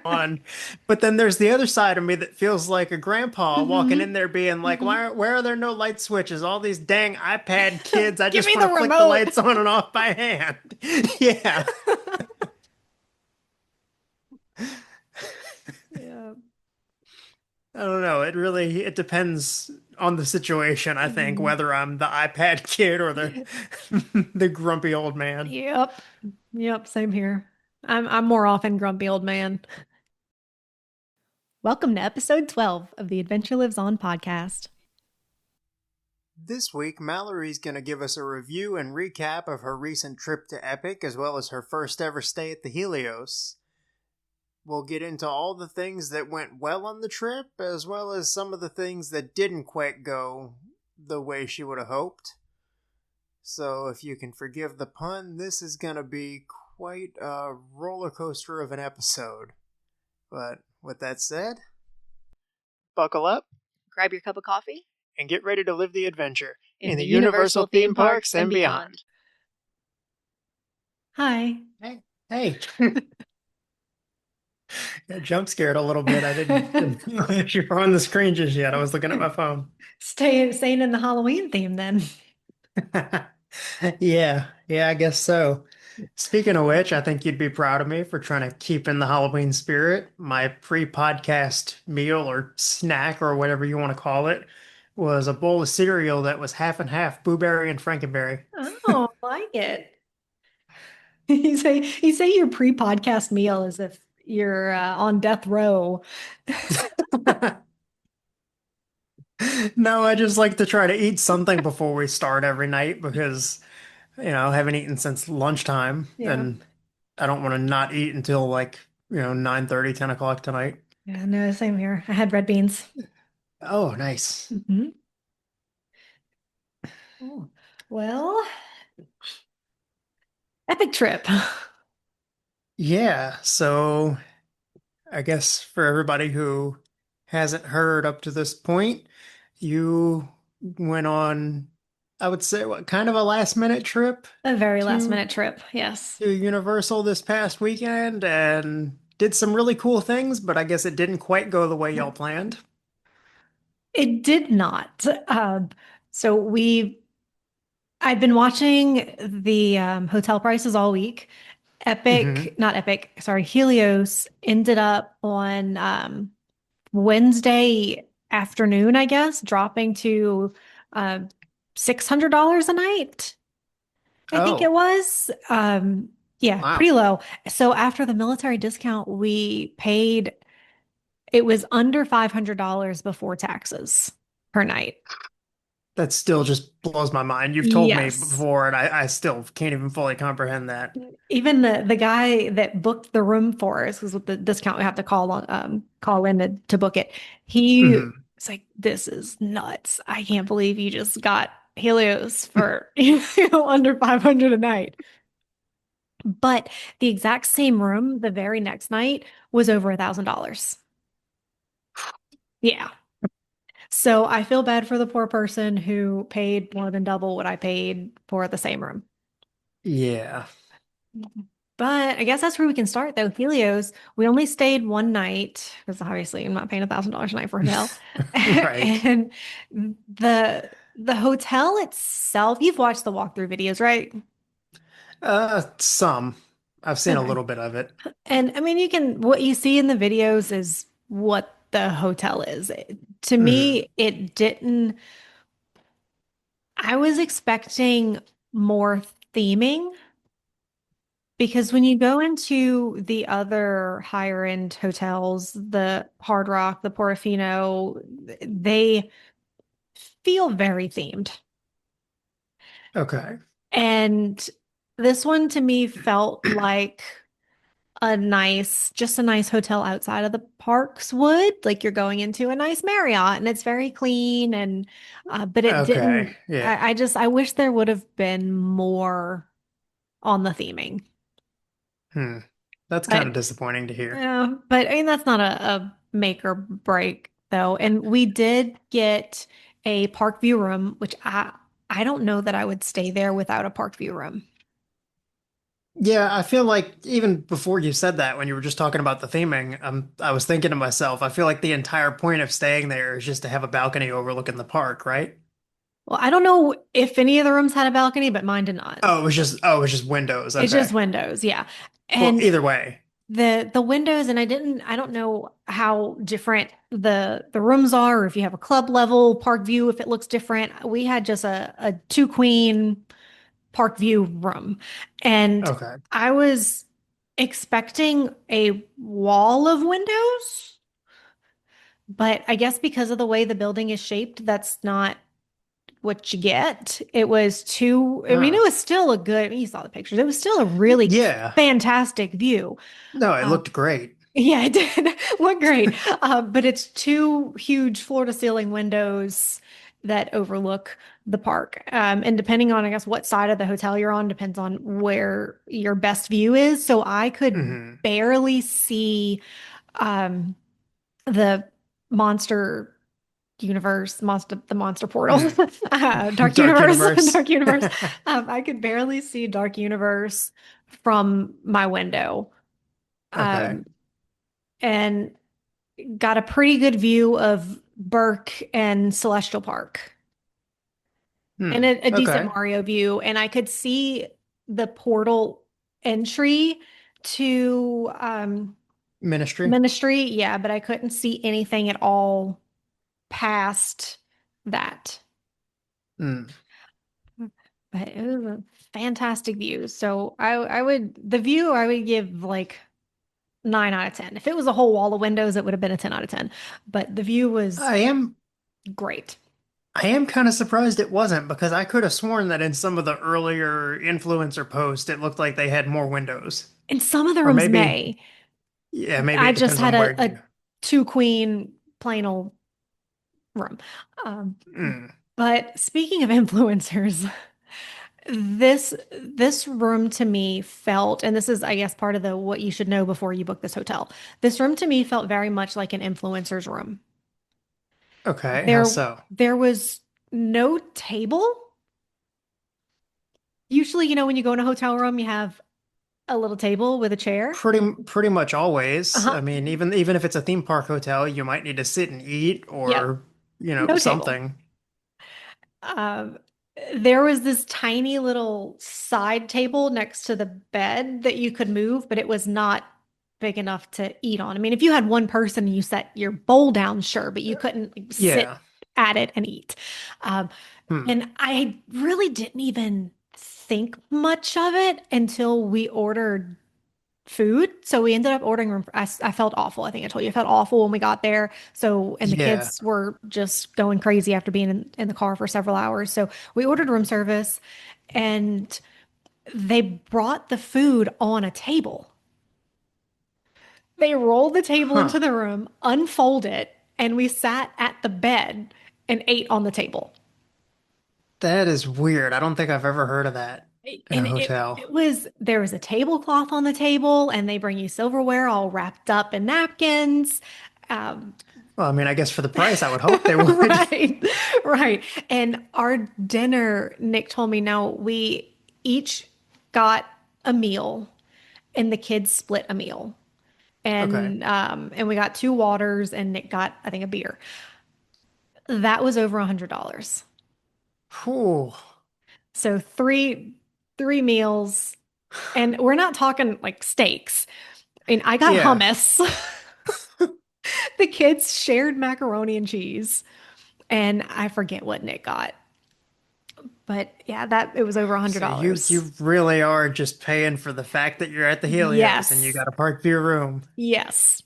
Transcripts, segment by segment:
on. But then there's the other side of me that feels like a grandpa walking in hmm there being like, hmm where are there no light switches? All these dang iPad kids, I Give just me want the to flick the remote. lights on and off by hand. Yeah. Yeah. I don't know. It depends on the situation, I think, Mhm. whether I'm the iPad kid or the the grumpy old man. Yep. Yep. Same here. I'm more often grumpy old man. Welcome to episode 12 of the Adventure Lives On podcast. This week, Mallory's going to give us a review and recap of her recent trip to Epic, as well as her first ever stay at the Helios. We'll get into all the things that went well on the trip, as well as some of the things that didn't quite go the way she would have hoped. So, if you can forgive the pun, this is going to be quite a roller coaster of an episode. But with that said, buckle up Grab your cup of coffee and get ready to live the adventure in in the the Universal Universal theme theme parks parks and and beyond. beyond. Hi. Hey, hey. Got jump scared a little bit. I didn't know if you were on the screen just yet. I was looking at my phone. Staying in the Halloween theme then. Yeah, I guess so. Speaking of which, I think you'd be proud of me for trying to keep in the Halloween spirit. My pre-podcast meal or snack or whatever you want to call it was a bowl of cereal that was half and half blueberry and frankenberry. Oh, I like it. You say your pre-podcast meal as if you're on death row. No, I just like to try to eat something before we start every night because, I haven't eaten since lunchtime Yeah. and I don't want to not eat until like, 9:30, 10 o'clock tonight. Yeah, no, same here. I had red beans. Oh, nice. hmm Oh, well, epic trip. Yeah, so I guess for everybody who hasn't heard up to this point, you went on, I would say, what kind of a last minute trip A very last to minute trip. Yes. to Universal this past weekend and did some really cool things, but I guess it didn't quite go the way y'all planned. It did not. So I've been watching the hotel prices all week. Hmm. Not Epic, sorry, Helios ended up on Wednesday afternoon, I guess, dropping to uh, $600 a night. I think it Oh, was. Yeah, wow. pretty low. So after the military discount, we paid, it was under $500 before taxes per night. That still just blows my mind. You've told me Yes. before, and I still can't even fully comprehend that. Even the guy that booked the room for us, because with the discount we have to call in to book it. He Hmm. was like, "This is nuts! I can't believe you just got Helios for under 500 a night." But the exact same room the very next night was over $1,000. Yeah. So I feel bad for the poor person who paid more than double what I paid for the same room. Yeah. But I guess that's where we can start though. Helios, we only stayed one night because obviously I'm not paying $1,000 a night for a hotel. Right. And the hotel itself, you've watched the walkthrough videos, right? Some. I've seen a Okay. little bit of it. And I mean, what you see in the videos is what the hotel is. To Hmm. me, it didn't, I was expecting more theming. Because when you go into the other higher end hotels, the Hard Rock, the Portofino, they feel very themed. Okay. And this one to me felt like just a nice hotel outside of the parks would. Like you're going into a nice Marriott and it's very clean but it Okay. didn't, Yeah. I wish there would have been more on the theming. Hmm. That's kind of But disappointing to hear. Yeah, but I mean that's not a make or break though. And we did get a park view room, which I don't know that I would stay there without a park view room. Yeah, I feel like even before you said that, when you were just talking about the theming, I was thinking to myself, I feel like the entire point of staying there is just to have a balcony overlooking the park, right? Well, I don't know if any of the rooms had a balcony, but mine did not. It was just windows. It's just Okay. windows, yeah. Well, And either way. the windows, and I don't know how different the rooms are, or if you have a club level park view, if it looks different. We had just a two queen park view room. And Okay. I was expecting a wall of windows, but I guess because of the way the building is shaped, that's not what you get. It was too, I mean, it Huh. was still a good, I mean, you saw the pictures. It was still a really Yeah. fantastic view. No, it Uh, looked great. yeah, it did look great. But it's two huge floor to ceiling windows that overlook the park. And depending on, I guess, what side of the hotel you're on, depends on where your best view is. So I could Hmm. barely see um, the monster the monster portal, Mm. dark Dark universe, Universe. dark universe. I could barely see dark universe from my window. Okay. Um, and got a pretty good view of Berk and Celestial Park and Hmm. a decent Okay. Mario view. And I could see the portal entry to Ministry. Ministry. Yeah, but I couldn't see anything at all past that. Hmm. But it was a fantastic view. So the view I would give like 9 out of 10. If it was a whole wall of windows, it would have been a 10 out of 10. But the view was I am great. I am kind of surprised it wasn't because I could have sworn that in some of the earlier influencer posts it looked like they had more windows. And some of the Or rooms maybe may. yeah, maybe I it just depends had on where a you. two queen plain old room. Um, Mm. but speaking of influencers, this room to me felt, and this is, I guess, part of the what you should know before you book this hotel. This room to me felt very much like an influencer's room. Okay, how There so? there was no table. Usually, when you go in a hotel room, you have a little table with a chair. Pretty much always. Uh-huh. I mean, even if it's a theme park hotel, you might need to sit and eat Yep. or, No table. something. Um, there was this tiny little side table next to the bed that you could move, but it was not big enough to eat on. I mean, if you had one person and you set your bowl down, sure, but you couldn't like, sit Yeah. at it and eat. Um, Hmm. and I really didn't even think much of it until we ordered food. So we ended up ordering room. I felt awful. I think I told you I felt awful when we got there. So, and the Yeah. kids were just going crazy after being in the car for several hours. So we ordered room service and they brought the food on a table. They rolled the table into Huh. the room, unfolded it, and we sat at the bed and ate on the table. That is weird. I don't think I've ever heard of that in a And it hotel. was there was a tablecloth on the table, and they bring you silverware all wrapped up in napkins. Um, Well, I mean, I guess for the price, I would hope they would. right, right. And our dinner, Nick told me now we each got a meal, and the kids split a meal, Okay. and we got two waters, and Nick got I think a beer. That was over $100. Whew. So three meals, and we're not talking like steaks. And I got Yeah. hummus. The kids shared macaroni and cheese, and I forget what Nick got. But yeah, that it was over a hundred So you dollars. you really are just paying for the fact that you're at the Helios and you Yes. got a park view room. Yes.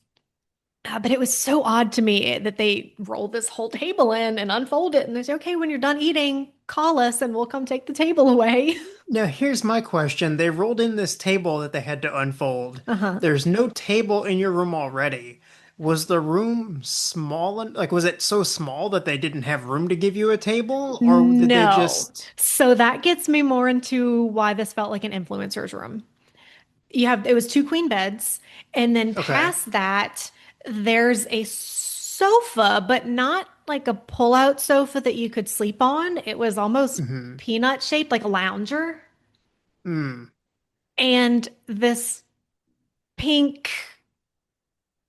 But it was so odd to me that they rolled this whole table in and unfold it, and they say, "Okay, when you're done eating, call us and we'll come take the table away." Now, here's my question. They rolled in this table that they had to unfold. Uh-huh. There's no table in your room already. Was the room small? Like, was it so small that they didn't have room to give you a table? Or did they No. just. So that gets me more into why this felt like an influencer's room. It was two queen beds, and then Okay. past that there's a sofa, but not like a pull-out sofa that you could sleep on. It was almost Hmm. peanut shaped, like a lounger. Hmm. and this pink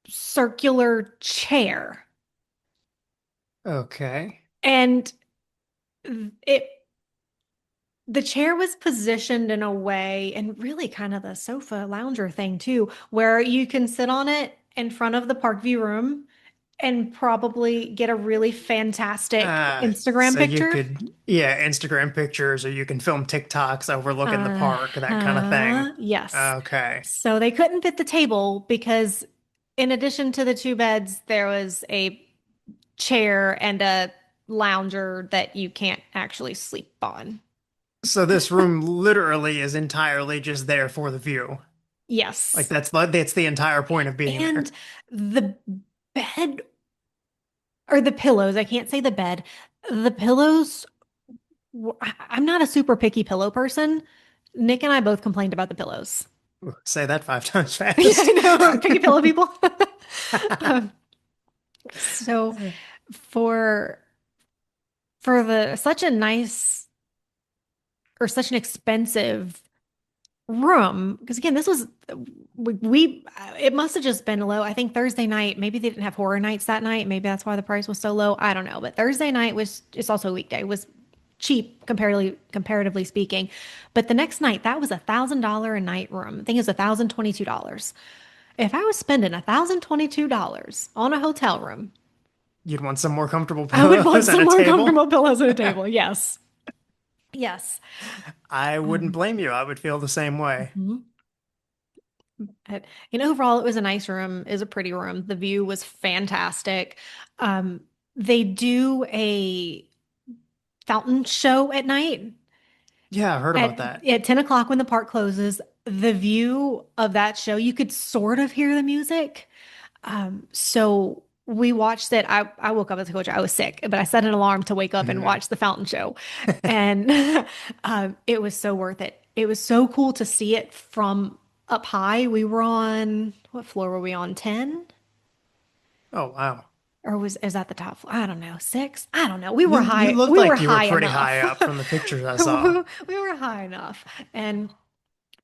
circular chair. Okay. And it the chair was positioned in a way, and really kind of the sofa lounger thing too, where you can sit on it in front of the Parkview room and probably get a really fantastic Instagram So you picture. could, yeah, Instagram pictures, or you can film TikToks overlooking the park, that kind of thing. Yes. Okay. So they couldn't fit the table because in addition to the two beds, there was a chair and a lounger that you can't actually sleep on. So this room literally is entirely just there for the view. Like Yes. that's the entire point of being And there. the bed or the pillows, I can't say the bed. The pillows, I'm not a super picky pillow person. Nick and I both complained about the pillows. Say that 5 times Yeah, I fast. know, picky pillow people. Um, so for the such a nice or such an expensive room, because again, this was it must have just been low. I think Thursday night, maybe they didn't have horror nights that night. Maybe that's why the price was so low. I don't know. But Thursday night was, it's also a weekday, was cheap comparatively speaking. But the next night, that was $1,000 a night room. I think it was $1,022. If I was spending $1,022 on a hotel room, You'd want some more comfortable I would want pillows and some a more table. comfortable pillows at a table. Yes. Yes. I wouldn't Um, blame you. I would feel the same way. mhm. And overall, it was a nice room. It was a pretty room. The view was fantastic. Um, they do a fountain show at night Yeah, I heard about that. at 10 o'clock when the park closes. The view of that show, you could sort of hear the music. So we watched it. I woke up as a coach. I was sick, but I set an alarm to wake up and Mhm. watch the fountain show. And it was so worth it. It was so cool to see it from up high. We were on, what floor were we on? 10? Oh, wow. Or is that the top floor? I don't know. 6? I don't know. We were You high. looked We were like you were high pretty high enough. up from the pictures I saw. We were high enough. And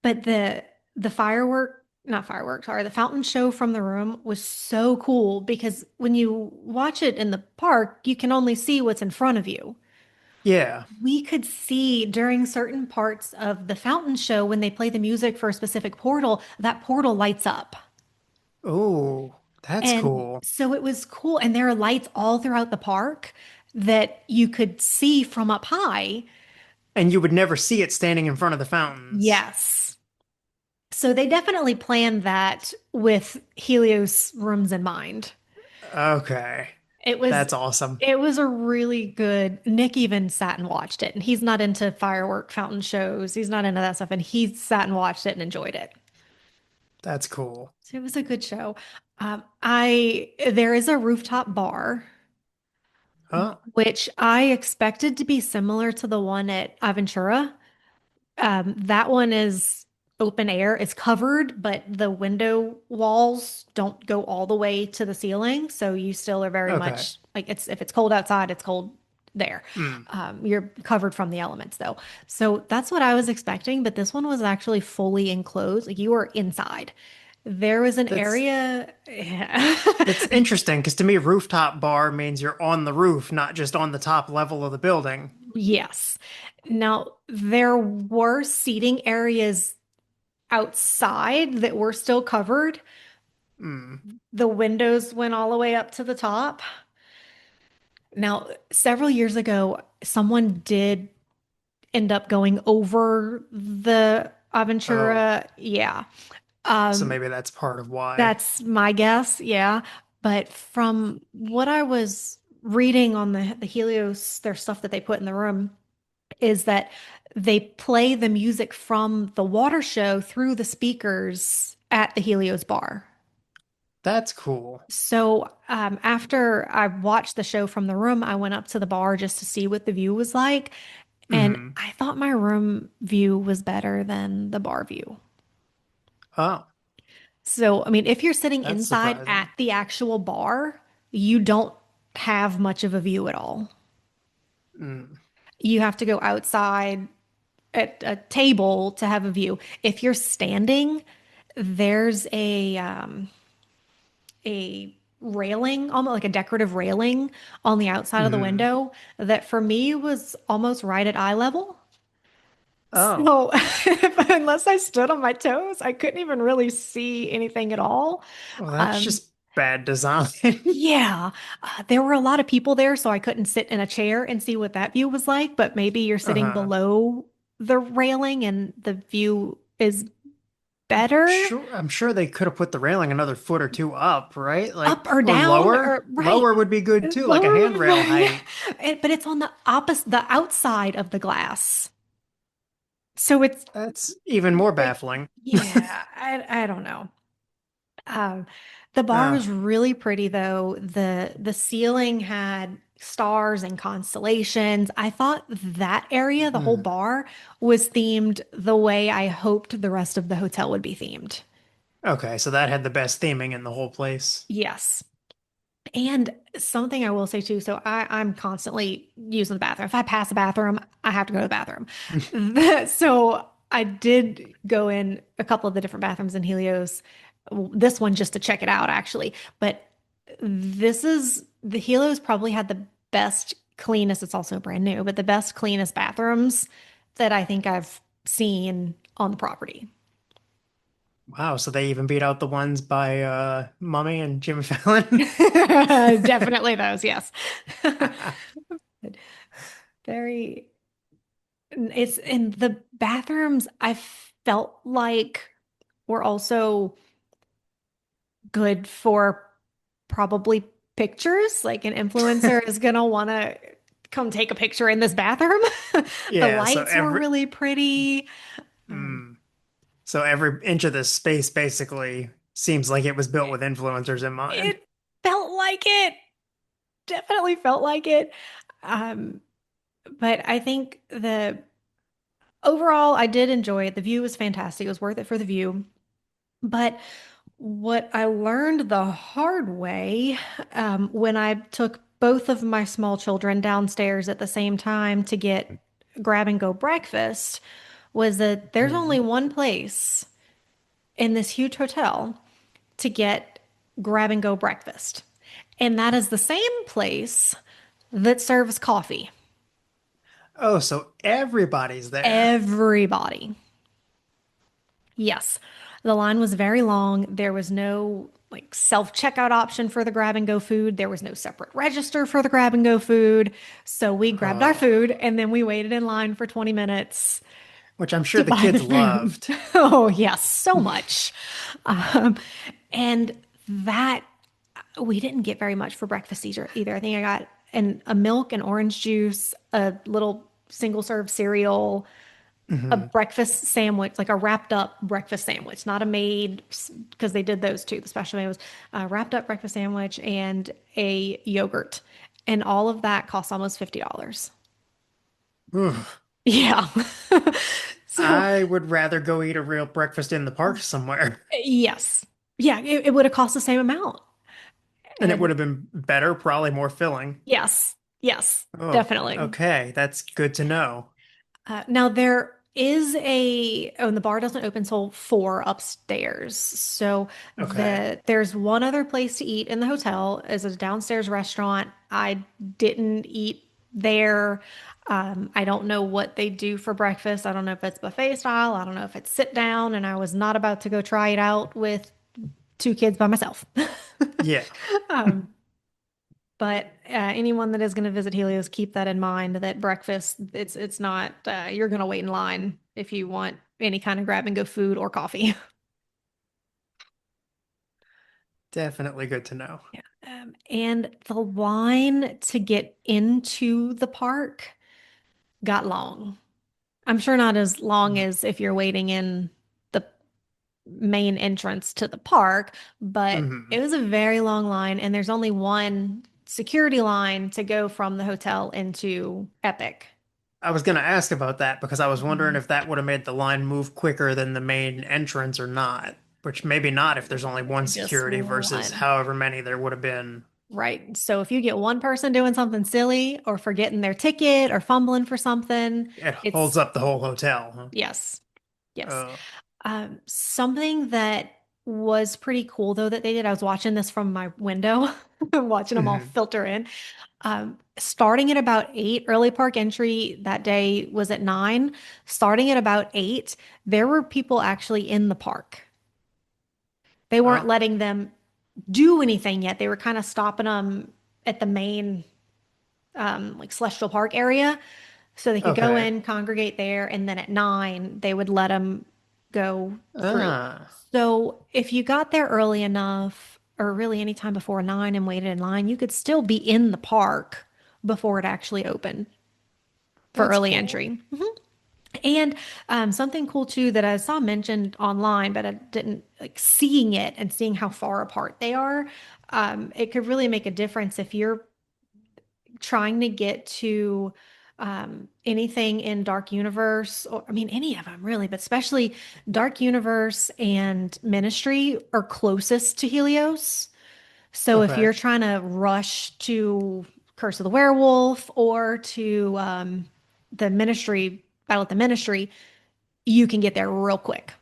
but the firework, not fireworks, sorry, the fountain show from the room was so cool because when you watch it in the park, you can only see what's in front of you. Yeah. We could see during certain parts of the fountain show when they play the music for a specific portal, that portal lights up. Oh, that's And cool. so it was cool. And there are lights all throughout the park that you could see from up high. And you would never see it standing in front of the fountains. Yes. So they definitely planned that with Helios rooms in mind. Okay. It was That's awesome. it was a really good. Nick even sat and watched it, and he's not into firework fountain shows. He's not into that stuff, and he sat and watched it and enjoyed it. That's cool. So it was a good show. I There is a rooftop bar, Oh, which I expected to be similar to the one at Aventura. That one is open air. It's covered, but the window walls don't go all the way to the ceiling. So you still are very okay. much like it's if it's cold outside, it's cold there. Hmm. You're covered from the elements though. So that's what I was expecting, but this one was actually fully enclosed. Like you were inside. There was an That's area. that's interesting because to me, rooftop bar means you're on the roof, not just on the top level of the building. Yes. Now, there were seating areas outside that were still covered. Hmm. The windows went all the way up to the top. Now, several years ago, someone did end up going over the Oh, Aventura. Yeah. so Um, maybe that's part of why. that's my guess. Yeah. But from what I was reading on the Helios, their stuff that they put in the room, is that they play the music from the water show through the speakers at the Helios bar. That's cool. So after I watched the show from the room, I went up to the bar just to see what the view was like. And Hmm. I thought my room view was better than the bar view. Oh, So, I mean, if you're sitting that's inside at surprising. the actual bar, you don't have much of a view at all. Hmm. You have to go outside a table to have a view. If you're standing, there's a railing, almost like a decorative railing on the outside of the Hmm. window that for me was almost right at eye level. Oh, So unless I stood on my toes, I couldn't even really see anything at all. well, that's Um, just bad design. yeah, there were a lot of people there, so I couldn't sit in a chair and see what that view was like. But maybe you're sitting Uh-huh. below the railing and the view is better. I'm sure they could have put the railing another foot or two up, right? Up Like, or or down lower. or right. Lower would be good too, like a Lower, handrail height. but it's on the opposite, the outside of the glass. So it's That's even more it, baffling. yeah, I don't know. Um, the bar Uh, was really pretty though. The ceiling had stars and constellations. I thought that area, the whole hmm. bar, was themed the way I hoped the rest of the hotel would be themed. Okay, so that had the best theming in the whole place. Yes. And something I will say too, so I'm constantly using the bathroom. If I pass the bathroom, I have to go to the bathroom. So I did go in a couple of the different bathrooms in Helios. This one just to check it out, actually. But this is the Helios probably had the best, cleanest, it's also brand new, but the best, cleanest bathrooms that I think I've seen on the property. Wow, so they even beat out the ones by Mummy and Jimmy Fallon. Definitely those, yes. Very. It's in the bathrooms, I felt like were also good for probably pictures. Like an influencer is gonna want to come take a picture in this bathroom. The Yeah, so lights were really pretty. Um, mm, so every inch of this space basically seems like it was built with influencers in mind. it felt like it. Definitely felt like it. Um, but I think the overall, I did enjoy it. The view was fantastic. It was worth it for the view. But what I learned the hard way when I took both of my small children downstairs at the same time to get grab and go breakfast was that there's only Mhm. one place in this huge hotel to get grab and go breakfast. And that is the same place that serves coffee. Oh, so everybody's there. Everybody. Yes. The line was very long. There was no like self-checkout option for the grab and go food. There was no separate register for the grab and go food. So we grabbed our Oh, food and then we waited in line for 20 minutes which I'm sure to the buy the kids food. loved. Oh, yes, so much. Um, and that we didn't get very much for breakfast either. I think I got a milk and orange juice, a little single serve cereal, a Hmm. breakfast sandwich, like a wrapped up breakfast sandwich, not a made, because they did those too. The special made was a wrapped up breakfast sandwich and a yogurt. And all of that costs almost $50. Yeah. So, I would rather go eat a real breakfast in the park somewhere. yes. Yeah, it would have cost the same amount. And it would And have been better, probably more filling. yes, yes, Oh, definitely. okay. That's good to know. Now there is and the bar doesn't open till 4 upstairs. So Okay. there's one other place to eat in the hotel is a downstairs restaurant. I didn't eat there. I don't know what they do for breakfast. I don't know if it's buffet style. I don't know if it's sit down, and I was not about to go try it out with 2 kids by myself. Yeah, Um, but anyone that is going to visit Helios, keep that in mind that breakfast, it's not, you're going to wait in line if you want any kind of grab and go food or coffee. definitely good to know. Yeah. And the line to get into the park got long. I'm sure not as long as if you're waiting in the main entrance to the park, but Hmm. it was a very long line, and there's only one security line to go from the hotel into Epic. I was going to ask about that because I was wondering Mhm. if that would have made the line move quicker than the main entrance or not. Which maybe not if there's only one Just security versus one. however many there would have been. Right. So if you get one person doing something silly or forgetting their ticket or fumbling for something, It holds it's up the whole hotel, yes. huh? Yes. Something that was pretty cool though that they did, I was watching this from my window, watching them all Mhm. filter in. Starting at about 8, early park entry that day was at 9. Starting at about 8, there were people actually in the park. They weren't Oh, letting them do anything yet. They were kind of stopping them at the main like Celestial Park area so they could go okay. in, congregate there, and then at 9 they would let them go through. Ah, So if you got there early enough, or really any time before 9 and waited in line, you could still be in the park before it actually opened for that's early cool. entry. And something cool too that I saw mentioned online, but I didn't like seeing it and seeing how far apart they are. It could really make a difference if you're trying to get to anything in Dark Universe, or I mean, any of them really, but especially Dark Universe and Ministry are closest to Helios. So if Okay. you're trying to rush to Curse of the Werewolf or to the Ministry, Battle at the Ministry, you can get there real quick.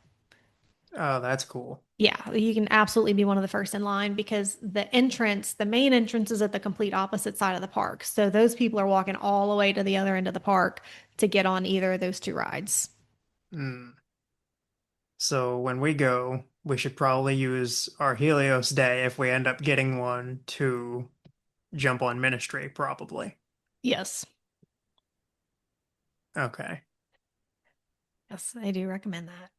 Oh, that's cool. Yeah, you can absolutely be one of the first in line because the entrance, the main entrance is at the complete opposite side of the park. So those people are walking all the way to the other end of the park to get on either of those two rides. Mm. So when we go, we should probably use our Helios day if we end up getting one to jump on Ministry, probably. Yes. Okay. Yes, I do recommend that.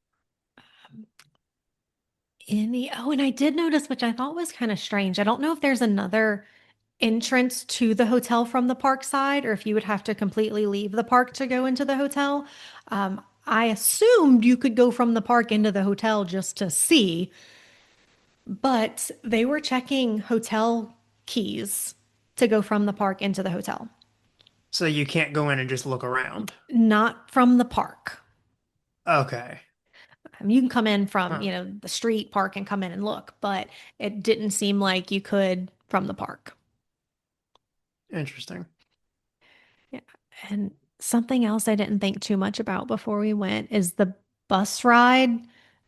And I did notice, which I thought was kind of strange. I don't know if there's another entrance to the hotel from the park side or if you would have to completely leave the park to go into the hotel. I assumed you could go from the park into the hotel just to see, but they were checking hotel keys to go from the park into the hotel, So you can't go in and just look around. not from the park. Okay. You can come in from, Huh. the street park and come in and look, but it didn't seem like you could from the park. Interesting. Yeah. And something else I didn't think too much about before we went is the bus ride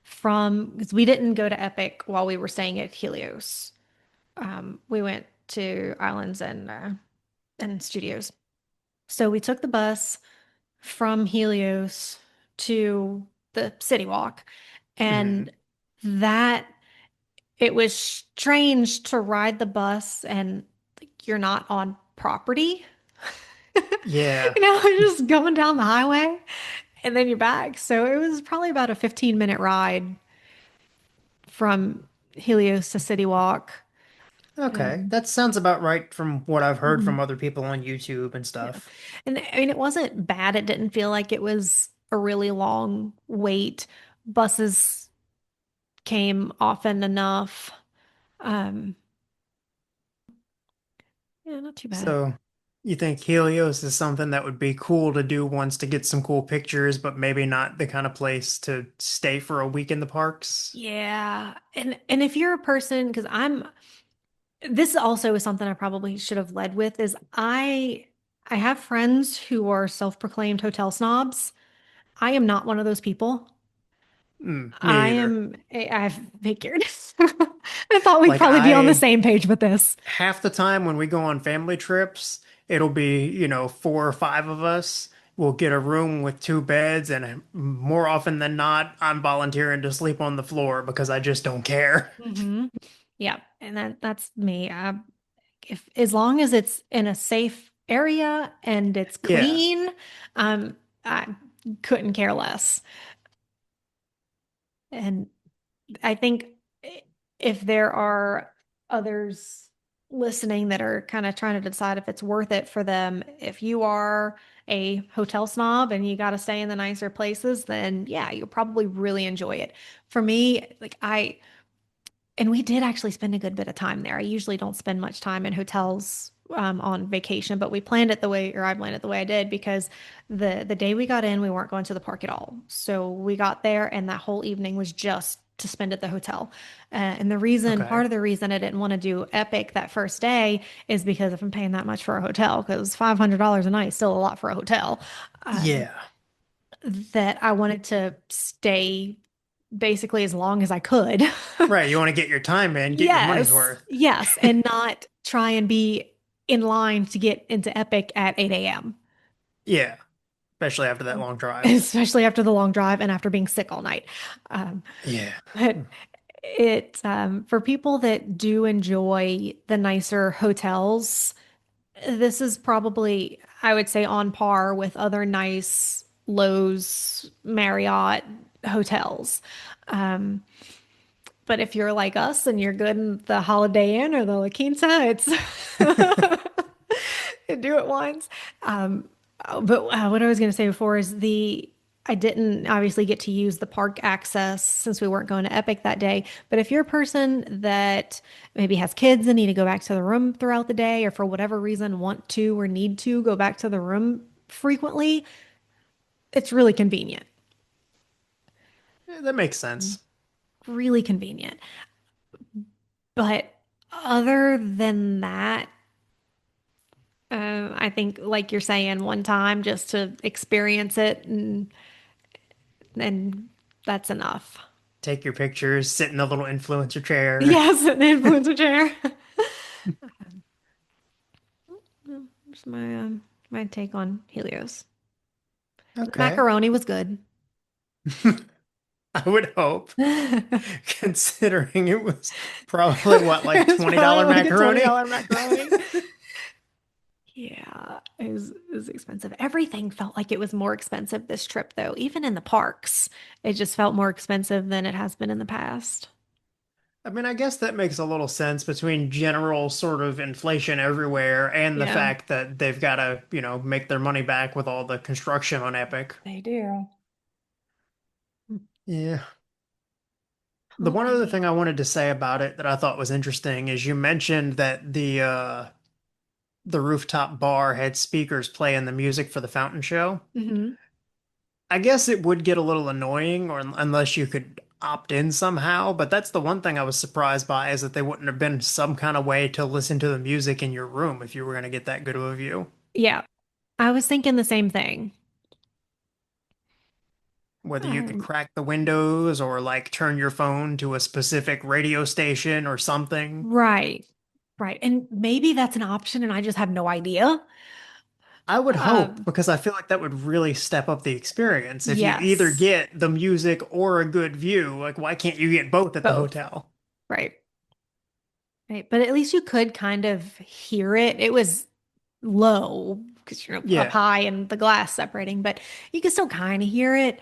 because we didn't go to Epic while we were staying at Helios. We went to Islands and Studios. So we took the bus from Helios to the City Walk, Hmm. and that it was strange to ride the bus and like, you're not on property. Yeah. Just going down the highway and then you're back. So it was probably about a 15-minute ride from Helios to City Walk. Okay. Um, That sounds about right from what I've heard from mhm. other people on YouTube and Yeah. stuff. And I mean, it wasn't bad. It didn't feel like it was a really long wait. Buses came often enough. Um, yeah, not too bad. So you think Helios is something that would be cool to do once to get some cool pictures, but maybe not the kind of place to stay for a week in the parks? Yeah. And if you're a person, because this also is something I probably should have led with, is I have friends who are self-proclaimed hotel snobs. I am not one of those people. Me I either. am, I've figured. I thought we'd Like probably be on the I same page with this. half the time when we go on family trips, it'll be, four or five of us. We'll get a room with two beds, and more often than not, I'm volunteering to sleep on the floor because I just don't care. Hmm. Yeah, and that's me. If as long as it's in a safe area and it's Yeah. clean, I couldn't care less. And I think if there are others listening that are kind of trying to decide if it's worth it for them, if you are a hotel snob and you got to stay in the nicer places, then yeah, you'll probably really enjoy it. For me, and we did actually spend a good bit of time there. I usually don't spend much time in hotels on vacation, but we planned it the way, or I planned it the way I did because the day we got in, we weren't going to the park at all. So we got there, and that whole evening was just to spend at the hotel. And the reason, Okay. part of the reason I didn't want to do Epic that first day is because if I'm paying that much for a hotel, because $500 a night is still a lot for a hotel, um, Yeah. that I wanted to stay basically as long as I could. Right. You want to get your time in, get your money's Yes, worth. yes, and not try and be in line to get into Epic at 8 a.m. Yeah. Especially after that long drive. Especially after the long drive and after being sick all night. Um, Yeah. but for people that do enjoy the nicer hotels, this is probably, I would say, on par with other nice Lowe's, Marriott hotels. Um, but if you're like us and you're good in the Holiday Inn or the La Quinta, it's do it once. Um, but what I was going to say before is I didn't obviously get to use the park access since we weren't going to Epic that day. But if you're a person that maybe has kids and need to go back to the room throughout the day, or for whatever reason want to or need to go back to the room frequently, it's really convenient. Yeah, that makes sense. Really convenient. But other than that, I think, like you're saying, one time just to experience it, and that's enough. Take your pictures, sit in the little influencer chair. Yes, an influencer chair. That's my take on Helios. The Okay. macaroni was good. I would hope, considering it was probably what, like It's $20 probably like a macaroni? $20 macaroni. Yeah, it was expensive. Everything felt like it was more expensive this trip, though. Even in the parks, it just felt more expensive than it has been in the past. I mean, I guess that makes a little sense between general sort of inflation everywhere and the Yeah, fact that they've got to, make their money back with all the construction on Epic. they do. Yeah. The one other Okay. thing I wanted to say about it that I thought was interesting is you mentioned that the rooftop bar had speakers playing the music for the fountain show. Hmm. I guess it would get a little annoying or unless you could opt in somehow, but that's the one thing I was surprised by is that they wouldn't have been some kind of way to listen to the music in your room if you were going to get that good of a view. Yeah, I was thinking the same thing. Whether you could Um, crack the windows or like turn your phone to a specific radio station or something. right, right. And maybe that's an option, and I just have no idea. I would hope Um, because I feel like that would really step up the experience. If you either yes, get the music or a good view, like why can't you get both at the both. hotel? Right, right. But at least you could kind of hear it. It was low because you're up Yeah. high and the glass separating, but you can still kind of hear it.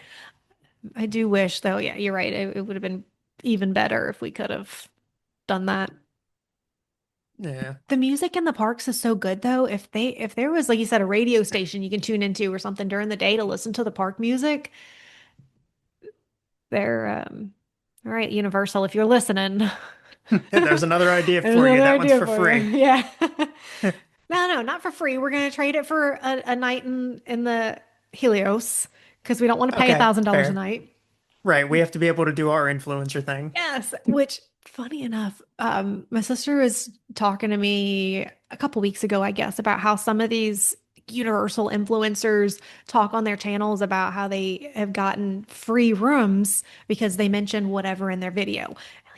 I do wish, though, yeah, you're right. It would have been even better if we could have done that. Yeah. The music in the parks is so good, though. If there was, like you said, a radio station you can tune into or something during the day to listen to the park music, they're all right, Universal, if you're listening. There's another idea There's for you. another That one's idea for for you. free. Yeah. No, no, not for free. We're gonna trade it for a night in the Helios because we don't want to pay a Okay, thousand dollars a fair. night. Right, we have to be able to do our influencer thing. Yes, which funny enough, my sister was talking to me a couple weeks ago, I guess, about how some of these Universal influencers talk on their channels about how they have gotten free rooms because they mention whatever in their video.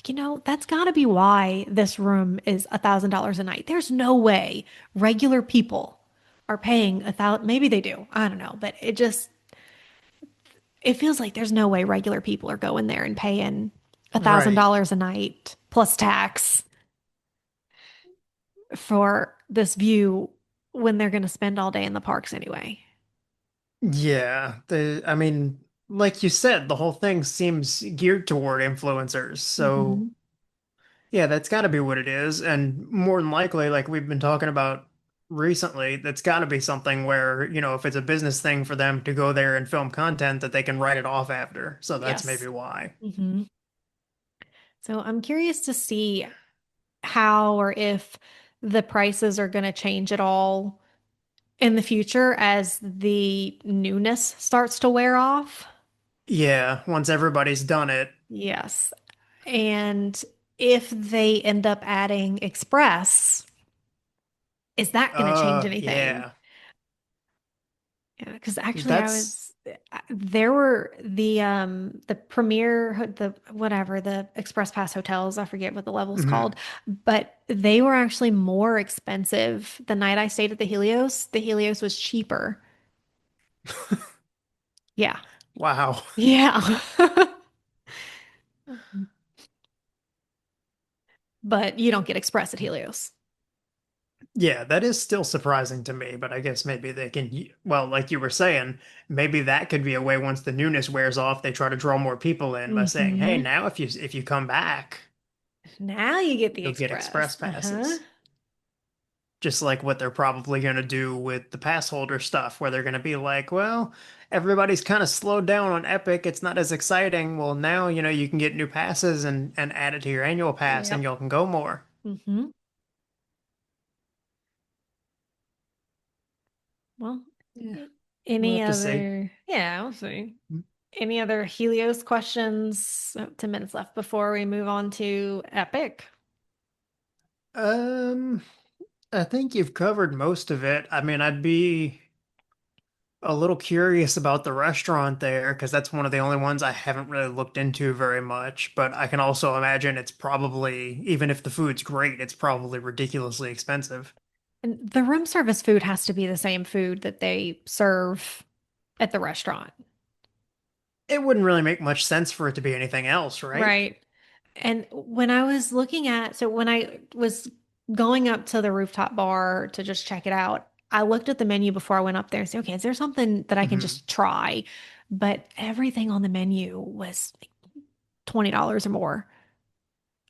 Like, that's got to be why this room is $1,000 a night. There's no way regular people are paying 1,000. Maybe they do. I don't know, but it feels like there's no way regular people are going there and paying a thousand Right. dollars a night plus tax for this view when they're going to spend all day in the parks anyway. Yeah, I mean, like you said, the whole thing seems geared toward influencers. So, Hmm. yeah, that's got to be what it is. And more than likely, like we've been talking about recently, that's got to be something where, if it's a business thing for them to go there and film content that they can write it off after. So that's Yes. maybe why. Hmm. So I'm curious to see how or if the prices are going to change at all in the future as the newness starts to wear off. Yeah, once everybody's done it. Yes. And if they end up adding express, is that going to change anything? Yeah. Yeah, because actually That's there were the premier the whatever the Express Pass hotels, I forget what the level's called, mhm. but they were actually more expensive. The night I stayed at the Helios was cheaper. Yeah. Wow. Yeah. But you don't get Express at Helios. Yeah, that is still surprising to me, but I guess maybe they can, well, like you were saying, maybe that could be a way once the newness wears off, they try to draw more people in by saying, "Hey, Hmm. now if you come back, Now you get the you'll get express Express. Uh-huh. passes." Just like what they're probably going to do with the pass holder stuff, where they're going to be like, "Well, everybody's kind of slowed down on Epic. It's not as exciting. Well, now, you can get new passes and add it to your annual pass and Yep. y'all can go more." Hmm. Well, Yeah, we'll any have to see. other, yeah, we'll see. Any other Helios questions? 10 minutes left before we move on to Epic. Um, I think you've covered most of it. I mean, I'd be a little curious about the restaurant there because that's one of the only ones I haven't really looked into very much. But I can also imagine it's probably, even if the food's great, it's probably ridiculously expensive. And the room service food has to be the same food that they serve at the restaurant, It wouldn't really make much sense for it to be anything else, right? right? And when I was so when I was going up to the rooftop bar to just check it out, I looked at the menu before I went up there and said, okay, is there something that I can Hmm. just try? But everything on the menu was like $20 or more.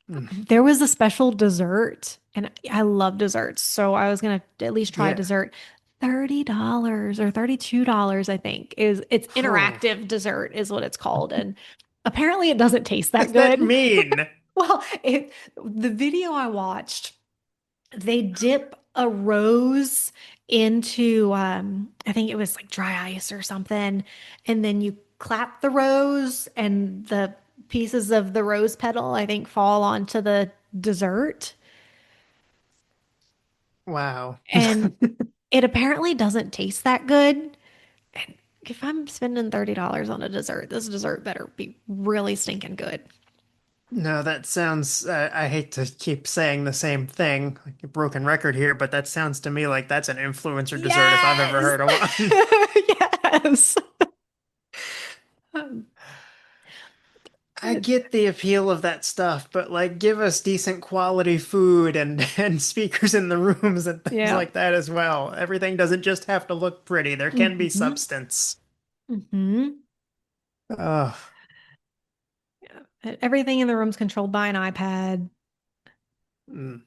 There was a special dessert, and I love desserts, so I was gonna at least try Yeah. dessert. $30 or $32, I think, is it's Oh, interactive dessert is what it's called. And apparently it doesn't taste what that does that good. mean? Well, the video I watched, they dip a rose into I think it was like dry ice or something, and then you clap the rose and the pieces of the rose petal I think fall onto the dessert. Wow. And it apparently doesn't taste that good. And if I'm spending $30 on a dessert, this dessert better be really stinking good. No, that sounds, I hate to keep saying the same thing, like a broken record here, but that sounds to me like that's an influencer dessert if I've ever Yes. heard of one. Yes. Um, I get the appeal of that stuff, but like give us decent quality food and and speakers in the rooms and things yeah. like that as well. Everything doesn't just have to look pretty. There can be Hmm. substance. Hmm. Oh, Yeah. Everything in the room's controlled by an iPad, mm.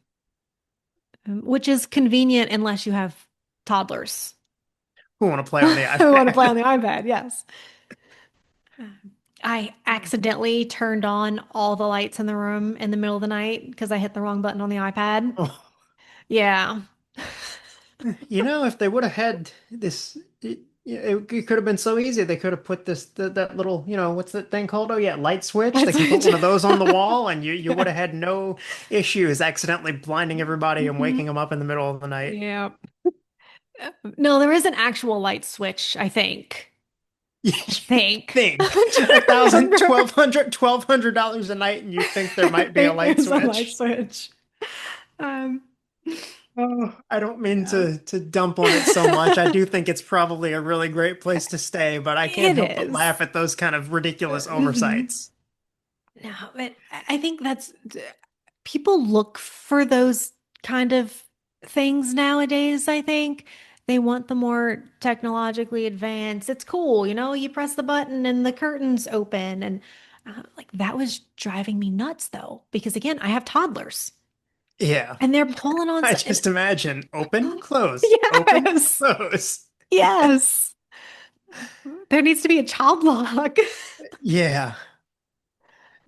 which is convenient unless you have toddlers Who want to play on the who want to play on iPad? the iPad. Yes. I accidentally turned on all the lights in the room in the middle of the night because I hit the wrong button on the iPad. Oh, Yeah. if they would have had this, it could have been so easy. They could have put that little, what's that thing called? Oh yeah, light switch. They That's can put what. one of those on the wall, and you would Yeah. have had no issues accidentally blinding everybody and waking Hmm. them up in the middle of the night. Yeah. No, there is an actual light switch, I think. I You think. think I'm trying a to thousand, remember. $1,200 a night, and you think there I might be a think light there's a light switch? switch. Um, Oh, I don't mean yeah. to dump on it so much. I do think it's probably a really great place to stay, but I can't It help but laugh is. at those kind of ridiculous Mhm. oversights. No, but I think that's people look for those kind of things nowadays, I think. They want the more technologically advanced. It's cool, you press the button and the curtains open. And like that was driving me nuts though, because again, I have toddlers Yeah. and they're pulling on I and just imagine open, close, open, yes, close. yes, there needs to be a child lock. Yeah.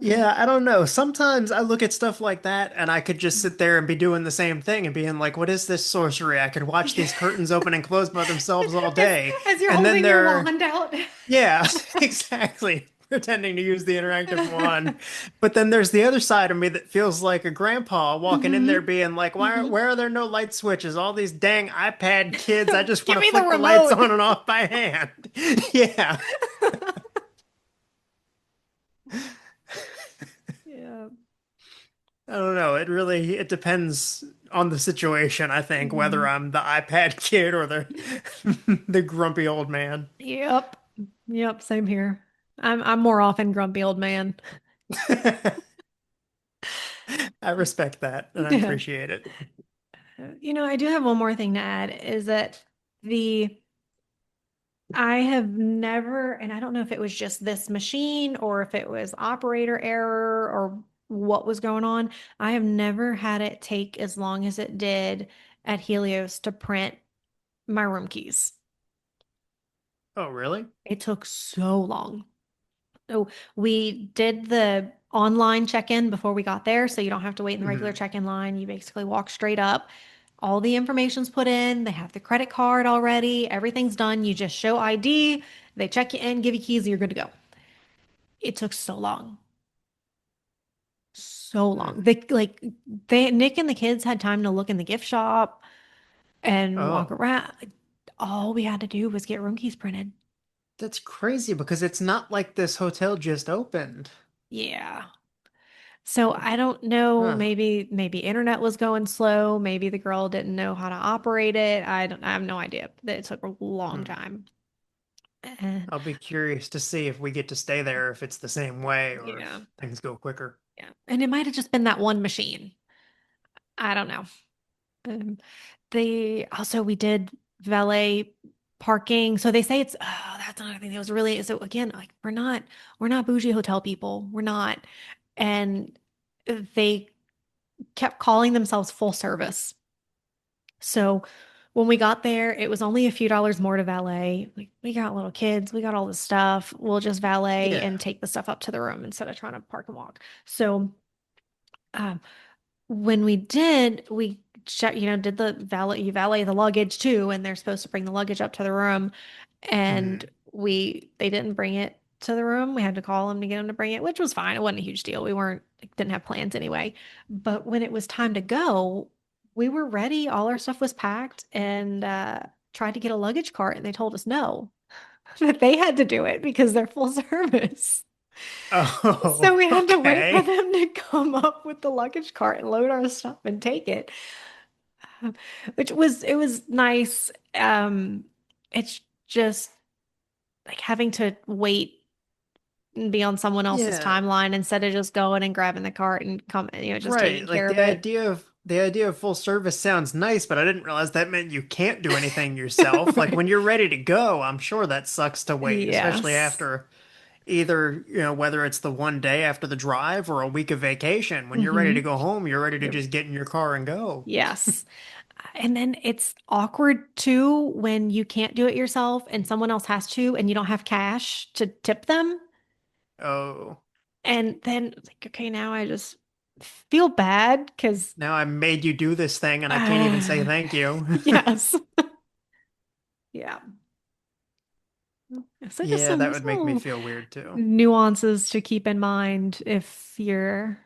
Yeah, I don't know. Sometimes I look at stuff like that and I could just sit there and be doing the same thing and being like, what is this sorcery? I could watch these curtains open and close by themselves all as, day. as you're And then holding your there, wand out. yeah, exactly. pretending to use the interactive one. But then there's the other side of me that feels like a grandpa walking in there Hmm. being like, Hmm. where are there no light switches? All these dang iPad kids, I just want Give to me the flick the lights remote. on and off by hand. Yeah. Yeah. I don't know. It depends on the situation, I think, whether Hmm. I'm the iPad kid or the the grumpy old man. Yep. Yep. Same here. I'm more often grumpy old man. I respect that and I Yeah. appreciate it. I do have one more thing to add is that the I have never, and I don't know if it was just this machine or if it was operator error or what was going on. I have never had it take as long as it did at Helios to print my room keys. Oh, really? It took so long. So we did the online check-in before we got there, so you don't have to wait in the regular Hmm. check-in line. You basically walk straight up. All the information's put in. They have the credit card already. Everything's done. You just show ID. They check you in, give you keys, you're good to go. It took so long. So long. Hmm. Nick and the kids had time to look in the gift shop and walk Oh, around. All we had to do was get room keys printed. that's crazy because it's not like this hotel just opened. Yeah. So I don't know, Huh. maybe internet was going slow, maybe the girl didn't know how to operate it. I have no idea. It took a long Hmm. time. And I'll be curious to see if we get to stay there, if it's the same way or yeah, if things go quicker. yeah. And it might have just been that one machine. I don't know. Um, they also we did valet parking. So they say it's that's another thing that was really so again, like we're not bougie hotel people. We're not. And they kept calling themselves full service. So when we got there, it was only a few dollars more to valet. We got little kids, we got all this stuff. We'll just valet Yeah. and take the stuff up to the room instead of trying to park and walk. So um, when we did, we check, did the valet, you valet the luggage too, and they're supposed to bring the luggage up to the room. And Hmm. they didn't bring it to the room. We had to call them to get them to bring it, which was fine. It wasn't a huge deal. We weren't, didn't have plans anyway. But when it was time to go, we were ready. All our stuff was packed and tried to get a luggage cart, and they told us no, that they had to do it because they're full service. So Oh, we had to wait for okay. them to come up with the luggage cart and load our stuff and take it, um, it was nice. It's just like having to wait and be on someone else's Yeah. timeline instead of just going and grabbing the cart and just taking Right. Like care of it. the idea of full service sounds nice, but I didn't realize that meant you can't do anything yourself. Like Right. when you're ready to go, I'm sure that sucks to wait, especially Yes. after either, whether it's the one day after the drive or a week of vacation. When you're ready to Hmm. go home, you're ready to Yep. just get in your car and go. Yes. And then it's awkward too when you can't do it yourself and someone else has to, and you don't have cash to tip them. Oh, And then it's like, okay, now I just feel bad because, now I made you do this thing and I can't even say thank you. yes. Yeah. So just Yeah, that some would make me small feel weird too. nuances to keep in mind if you're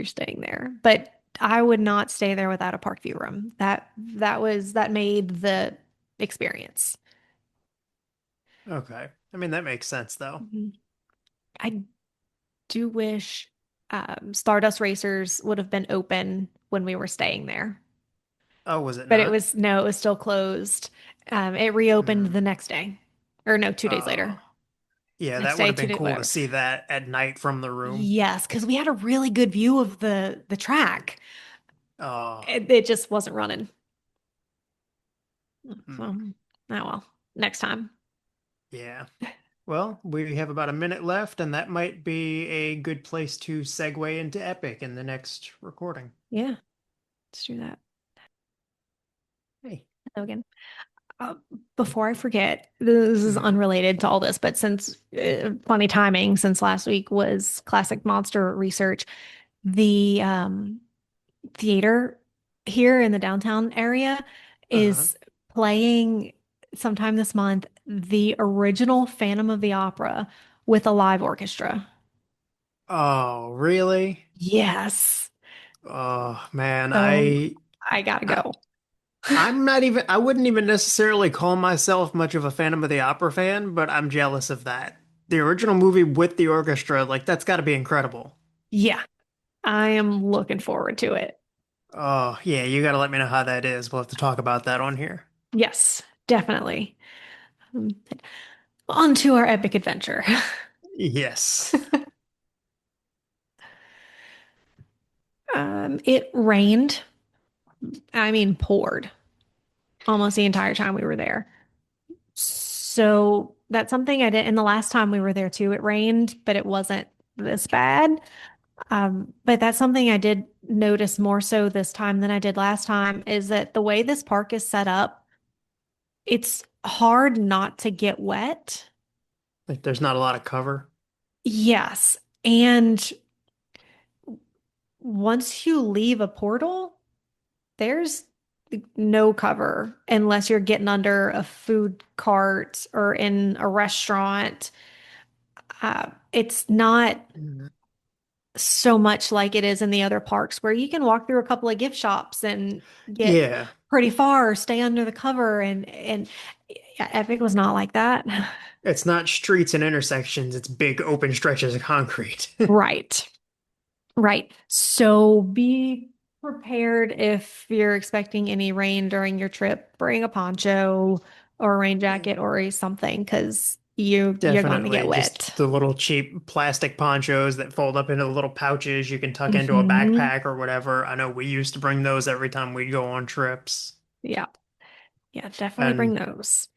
staying there. But I would not stay there without a park view room. That made the experience. Okay. I mean, that makes sense though. Mhm. I do wish Stardust Racers would have been open when we were staying there, Oh, was it but it not? was no, it was still closed. It reopened Hmm. the next day, or no, 2 days Oh. later. Yeah, Next that would day, have two been days, cool to whatever. see that at night from the room. Yes, because we had a really good view of the track. Oh, It just wasn't running. So, hmm. oh well, next time. Yeah. Well, we have about a minute left, and that might be a good place to segue into Epic in the next recording. Yeah, let's do that. Hey. Again, uh, before I forget, this is Hmm. unrelated to all this, but since funny timing, since last week was Classic Monster Research, the theater here in the downtown area Uh-huh. is playing sometime this month the original Phantom of the Opera with a live orchestra. Oh, really? Yes. Oh, man, So I gotta I go. I'm not even I wouldn't even necessarily call myself much of a Phantom of the Opera fan, but I'm jealous of that. The original movie with the orchestra, like that's got to be incredible. Yeah, I am looking forward to it. Oh, yeah, you got to let me know how that is. We'll have to talk about that on here. Yes, definitely. Um, On to our epic adventure. Yes. It rained. I mean, poured almost the entire time we were there. So that's something I did. And the last time we were there too, it rained, but it wasn't this bad. But that's something I did notice more so this time than I did last time is that the way this park is set up, it's hard not to get wet. Like there's not a lot of cover. Yes. And once you leave a portal, there's no cover unless you're getting under a food cart or in a restaurant. It's not Mm. so much like it is in the other parks where you can walk through a couple of gift shops and get Yeah. pretty far, stay under the cover and yeah, Epic was not like that. It's not streets and intersections, it's big open stretches of concrete. Right. Right. So be prepared if you're expecting any rain during your trip. Bring a poncho or a rain jacket or a something because you're going to get Definitely just wet. the little cheap plastic ponchos that fold up into little pouches you can tuck into a Hmm. backpack or whatever. I know we used to bring those every time we'd go on trips. Yeah. Yeah, definitely bring And those.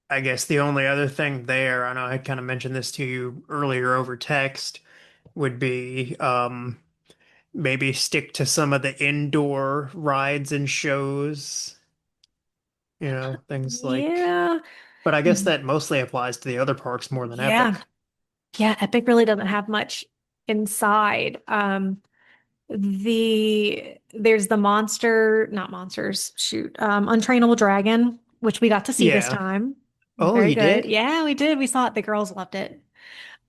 I guess the only other thing there, I know I kind of mentioned this to you earlier over text, would be maybe stick to some of the indoor rides and shows, things like, Yeah. but I guess that mostly applies to the other parks more than Yeah. Epic. Yeah, Epic really doesn't have much inside. There's the monster, not monsters, shoot, untrainable dragon, which we got to see this Yeah. time. Oh, Very you good. did? Yeah, we did. We saw it. The girls loved it.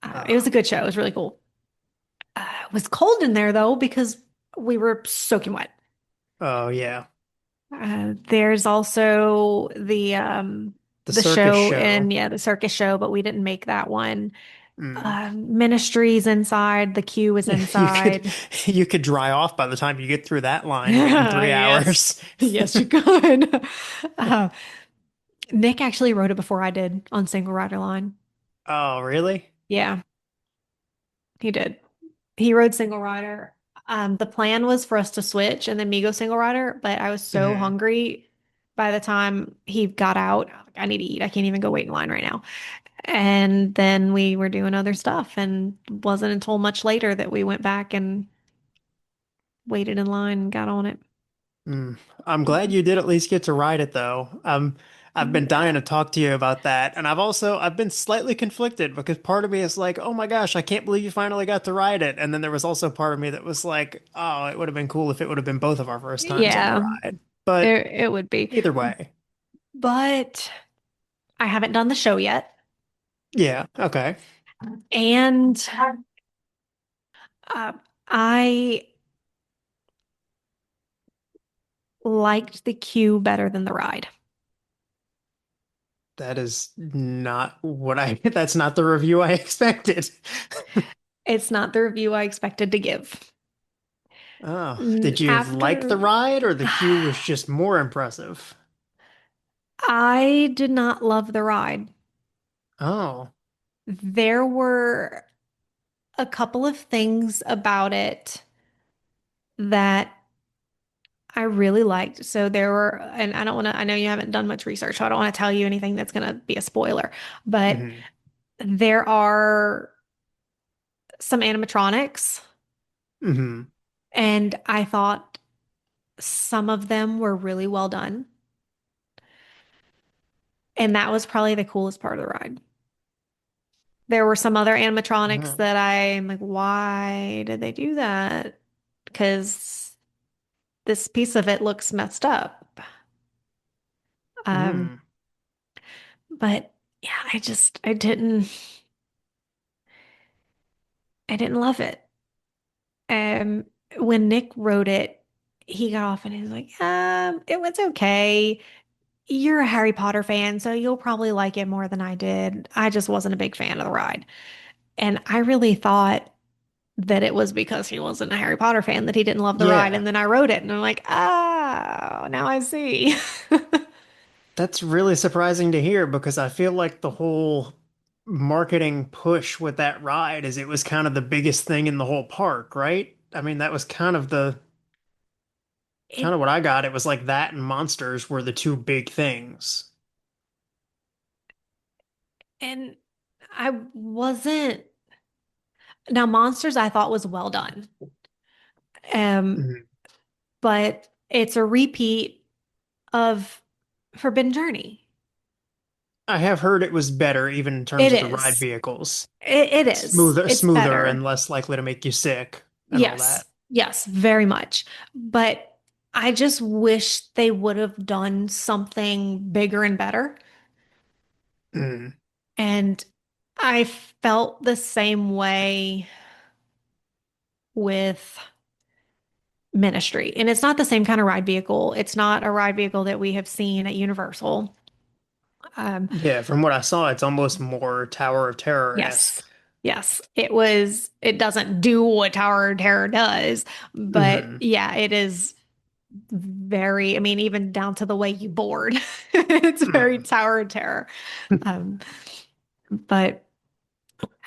It was Oh, a good show. It was really cool. It was cold in there though because we were soaking wet. oh yeah. There's also The the circus show show. and yeah, the circus show, but we didn't make that one. Mm. Ministries inside, the queue is You could inside. you could dry off by the time you get through that line waiting three Yes, hours. yes, you could. Uh, Nick actually wrote it before I did on Single Rider Line. Oh, really? Yeah, he did. He rode Single Rider. The plan was for us to switch and then me go Single Rider, but I was so Hmm. hungry by the time he got out. I was like, I need to eat. I can't even go wait in line right now. And then we were doing other stuff, and wasn't until much later that we went back and waited in line and got on it. Mm. I'm glad Yeah. you did at least get to ride it though. I've been dying Yeah. to talk to you about that, and I've been slightly conflicted because part of me is like, oh my gosh, I can't believe you finally got to ride it, and then there was also part of me that was like, oh, it would have been cool if it would have been both of our first times on the Yeah, ride. But it would be. either way, But I haven't done the show yet. yeah, okay. And uh, I liked the queue better than the ride. That is not what I, that's not the review I expected. It's not the review I expected to give. Oh, did you like the After ride or the queue was just more impressive? I did not love the ride. Oh, There were a couple of things about it that I really liked. So there were, and I don't want to, I know you haven't done much research, so I don't want to tell you anything that's going to be a spoiler, but hmm, there are some animatronics, hmm, and I thought some of them were really well done. And that was probably the coolest part of the ride. There were some other animatronics oh, that I'm like, why did they do that? Because this piece of it looks messed up. Um, hmm. but yeah, I didn't. I didn't love it. Um, when Nick wrote it, he got off and he was like, it was okay. You're a Harry Potter fan, so you'll probably like it more than I did. I just wasn't a big fan of the ride. And I really thought that it was because he wasn't a Harry Potter fan that he didn't love the ride. Yeah, And then I wrote it and I'm like, oh, now I see. that's really surprising to hear because I feel like the whole marketing push with that ride is it was kind of the biggest thing in the whole park, right? I mean, that was kind of It what I got. It was like that and Monsters were the two big things. and I wasn't now Monsters I thought was well done. Um, Mhm. but it's a repeat of Forbidden Journey. I have heard it was better even in terms It of the ride is. vehicles. It is. It's Smoother and better. less likely to make you sick and all Yes. that. Yes, very much. But I just wish they would have done something bigger and better. Mm. And I felt the same way with Ministry. And it's not the same kind of ride vehicle. It's not a ride vehicle that we have seen at Universal. Um, Yeah, from what I saw, it's almost more Tower of yes. Terror-esque. Yes. It doesn't do what Tower of Terror does, but Hmm. yeah, it is very, I mean, even down to the way you board. It's very Mm. Tower of Terror. Um, but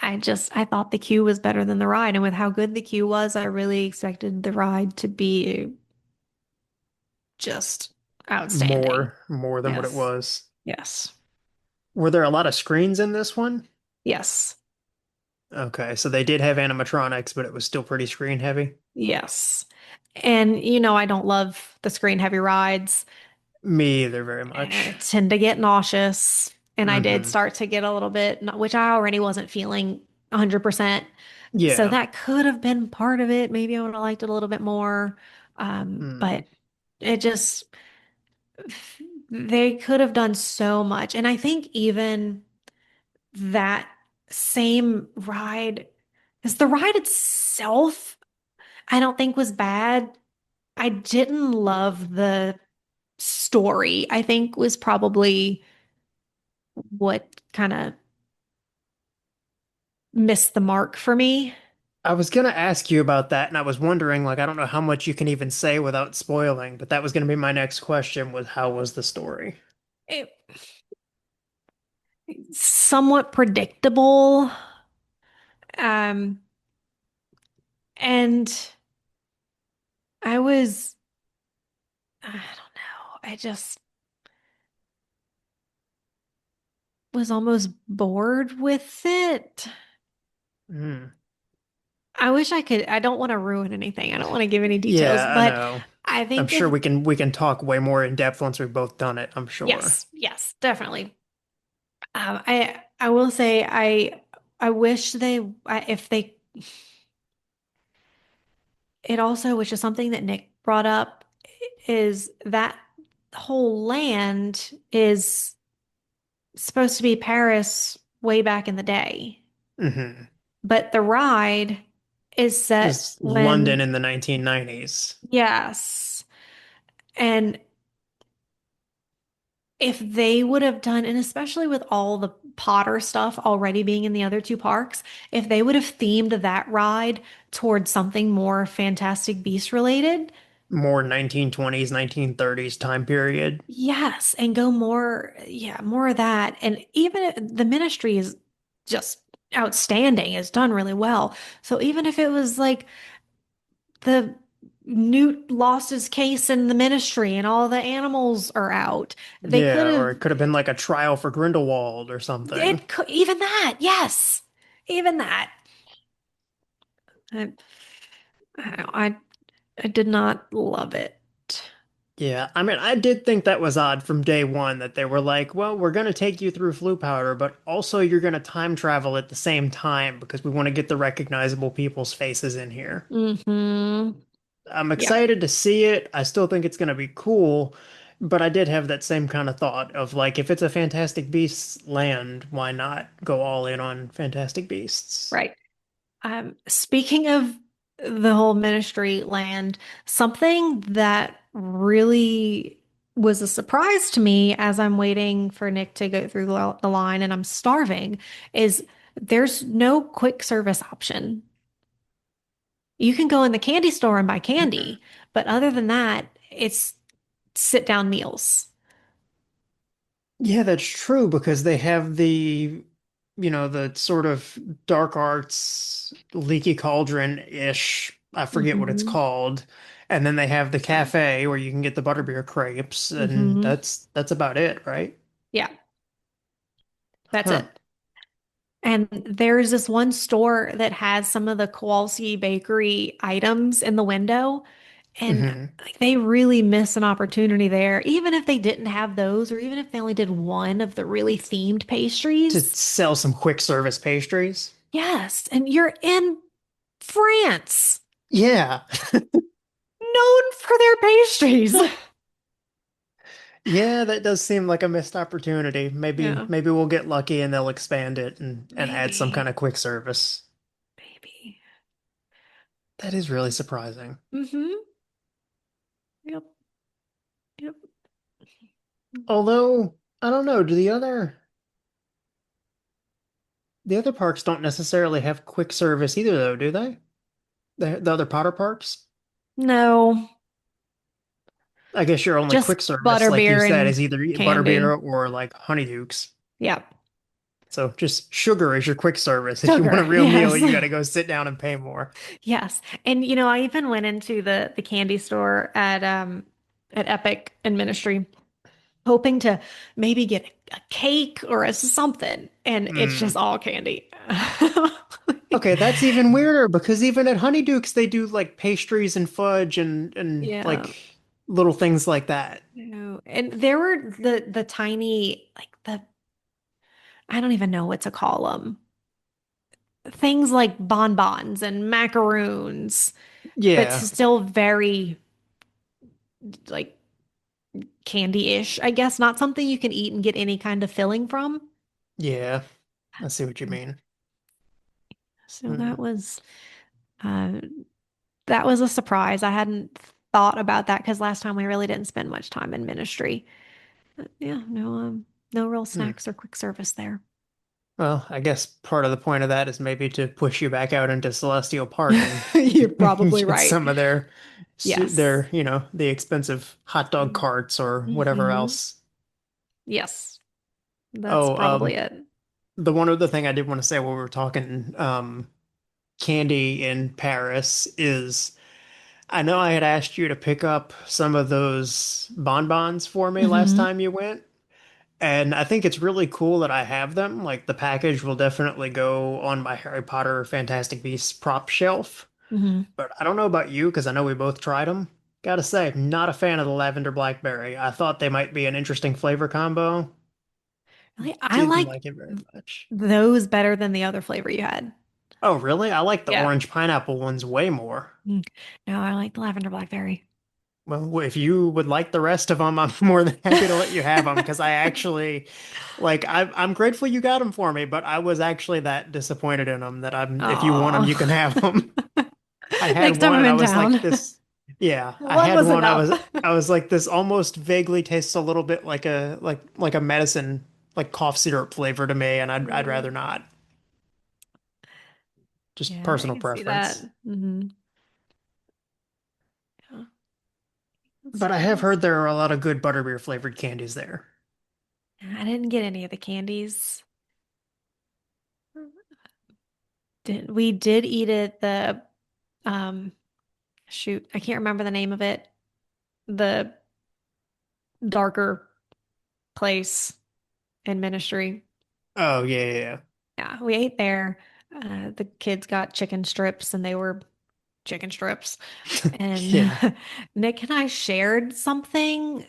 I thought the queue was better than the ride. And with how good the queue was, I really expected the ride to be just outstanding. More than what it Yes. was. Yes. Were there a lot of screens in this one? Yes. Okay, so they did have animatronics, but it was still pretty screen heavy. Yes. And I don't love the screen heavy rides. Me either, very I much. tend to get nauseous. And I did Hmm. start to get a little bit, which I already wasn't feeling 100%. So Yeah. that could have been part of it. Maybe I would have liked it a little bit more. Mm. But it just, they could have done so much. And I think even that same ride, because the ride itself, I don't think was bad. I didn't love the story, I think was probably what kind of missed the mark for me. I was gonna ask you about that, and I was wondering, like, I don't know how much you can even say without spoiling, but that was gonna be my next question was how was the story? It, somewhat predictable. Um, and I don't know, I just was almost bored with it. Mm. I wish I could, I don't want to ruin anything. I don't want to give any details, Yeah, I but know. I I'm think sure if, we can talk way more in depth once we've both done it, I'm sure. yes, yes, definitely. I will say I wish if they it also, which is something that Nick brought up, is that whole land is supposed to be Paris way back in the day, Hmm. but the ride is set Is London when, in the 1990s. yes. And if they would have done, and especially with all the Potter stuff already being in the other two parks, if they would have themed that ride towards something more Fantastic Beast related, More 1920s, 1930s time period. yes, and go more, yeah, more of that. And even the ministry is just outstanding, it's done really well. So even if it was like the Newt lost his case in the ministry and all the animals are out, they could Yeah, or have, it could have been like a trial for Grindelwald or something. it could, even that, yes, even that. I, I, I did not love it. Yeah, I mean, I did think that was odd from day one that they were like, well, we're going to take you through Flue Powder, but also you're going to time travel at the same time because we want to get the recognizable people's faces in here. Hmm. I'm Yeah, excited to see it. I still think it's going to be cool, but I did have that same kind of thought of like, if it's a Fantastic Beasts land, why not go all in on Fantastic Beasts? right. Speaking of the whole ministry land, something that really was a surprise to me as I'm waiting for Nick to go through the line and I'm starving is there's no quick service option. You can go in the candy store and buy Mhm. candy, but other than that, it's sit down meals. Yeah, that's true because they have the sort of dark arts, leaky cauldron-ish. I forget what it's Hmm. called. And then they have the cafe where you can get the butterbeer crepes, and Hmm. that's about it, right? Yeah, that's Huh. it. And there's this one store that has some of the Kowalski Bakery items in the window, and Hmm. like, they really miss an opportunity there. Even if they didn't have those, or even if they only did one of the really themed To pastries. sell some quick service pastries. Yes, and you're in France, Yeah. known for their pastries. Yeah, that does seem like a missed opportunity. Maybe Yeah, maybe we'll get lucky and they'll expand it and add some kind maybe, of quick service. maybe. That is really surprising. Mm-hmm. Yep, yep. Although, I don't know, do the other parks don't necessarily have quick service either though, do they? The other Potter parks? No, I guess your only just quick service, like you butterbeer said, and is either candy. butterbeer or like honeydukes. Yep. So just sugar is your quick service. If you want a Sugar, real meal, yes. you got to go sit down and pay more. Yes. And I even went into the candy store at Epic and Ministry hoping to maybe get a cake or a something and it's just Hmm. all candy. Okay, that's even weirder because even at Honeydukes they do like pastries and fudge and Yeah. like little things like that. No. And there were the tiny like the I don't even know what to call them. Things like bonbons and macaroons, but Yeah, still very like candy-ish, I guess, not something you can eat and get any kind of filling from. yeah, I see what you mean. So Hmm. uh that was a surprise. I hadn't thought about that because last time we really didn't spend much time in ministry. But yeah, no real Hmm. snacks or quick service there. Well, I guess part of the point of that is maybe to push you back out into Celestial Park and You're probably get right. some of Yes. the expensive hot dog carts or whatever Hmm. else. Yes, that's Oh, probably it. the one other thing I did want to say while we were talking candy in Paris is I know I had asked you to pick up some of those bonbons for me last Hmm. time you went. And I think it's really cool that I have them. Like the package will definitely go on my Harry Potter Fantastic Beasts prop shelf. Hmm. But I don't know about you because I know we both tried them. Gotta say, not a fan of the lavender blackberry. I thought they might be an interesting flavor combo. Really, I Didn't like like it very much. those better than the other flavor you had. Oh, really? I like the Yeah. orange pineapple ones way more. Mm. No, I like the lavender blackberry. Well, if you would like the rest of them, I'm more than happy to let you have them because I actually, like, I'm grateful you got them for me, but I was actually that disappointed in them that if you want them, Oh. you can have them. I had Next time one I'm and I in was like town. this, yeah, I One had was one. I enough. was, I was like this almost vaguely tastes a little bit like a medicine, like cough syrup flavor to me, and I'd Mm. rather not. Just Yeah, I personal can see that. preference. Yeah, let's But see I what have else. heard there are a lot of good butterbeer flavored candies there. I didn't get any of the candies. We did eat at the um shoot, I can't remember the name of it. The darker place in ministry. Oh yeah, Yeah, we ate there. The kids got chicken strips and they were chicken strips. yeah, And yeah. Nick and I shared something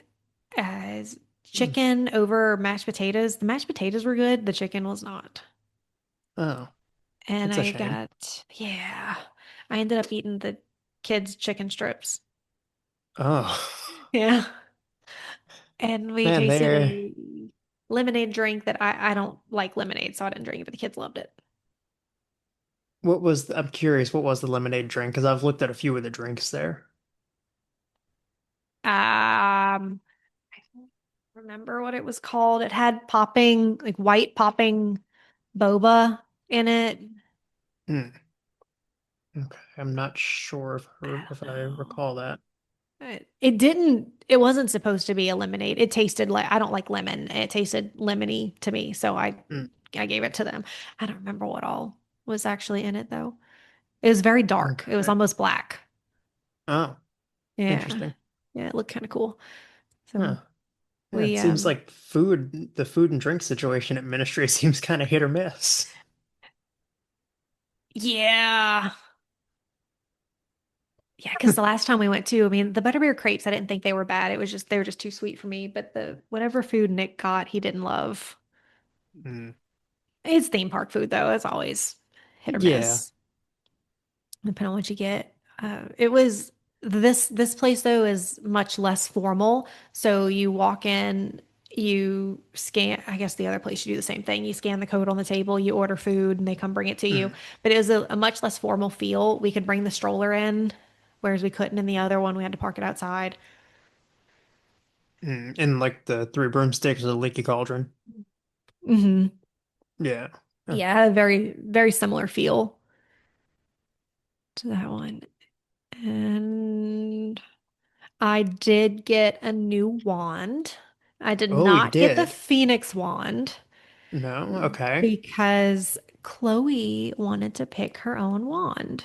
as Hmm. chicken over mashed potatoes. The mashed potatoes were good, the chicken was not. Oh, And that's a shame. yeah, I ended up eating the kids' chicken strips. Oh, Yeah. And we man, tasted they're a lemonade drink that I don't like lemonade, so I didn't drink it, but the kids loved it. I'm curious, what was the lemonade drink? Because I've looked at a few of the drinks there. I don't remember what it was called. It had popping, like white popping boba in it. Hmm. Okay. I'm not sure I if don't I know. recall that. It wasn't supposed to be a lemonade. It tasted like, I don't like lemon. It tasted lemony to me, so Hmm. I gave it to them. I don't remember what all was actually in it though. It was very dark. It was Okay. almost black. Oh, Yeah. interesting. Yeah, it looked kind of cool. So Huh. Yeah, we it seems like the food and drink situation at Ministry seems kind of hit or miss. yeah. Yeah, because the last time we went to, I mean, the butterbeer crepes, I didn't think they were bad. It was just they were just too sweet for me. But the whatever food Nick got, he didn't love. Mm. It's theme park food though. It's always hit or Yeah. miss, depending on what you get. It was this place though is much less formal. So you walk in, you scan. I guess the other place you do the same thing. You scan the code on the table, you order food, and they come bring it to you. Mm. But it was a much less formal feel. We could bring the stroller in, whereas we couldn't in the other one. We had to park it outside. Mm. And like the three broomsticks or the leaky cauldron. Hmm. Yeah. Huh. Yeah, a very, very similar feel to that one. And I did get a new wand. I did Oh, you not get the did? Phoenix wand No? Okay. because Chloe wanted to pick her own wand.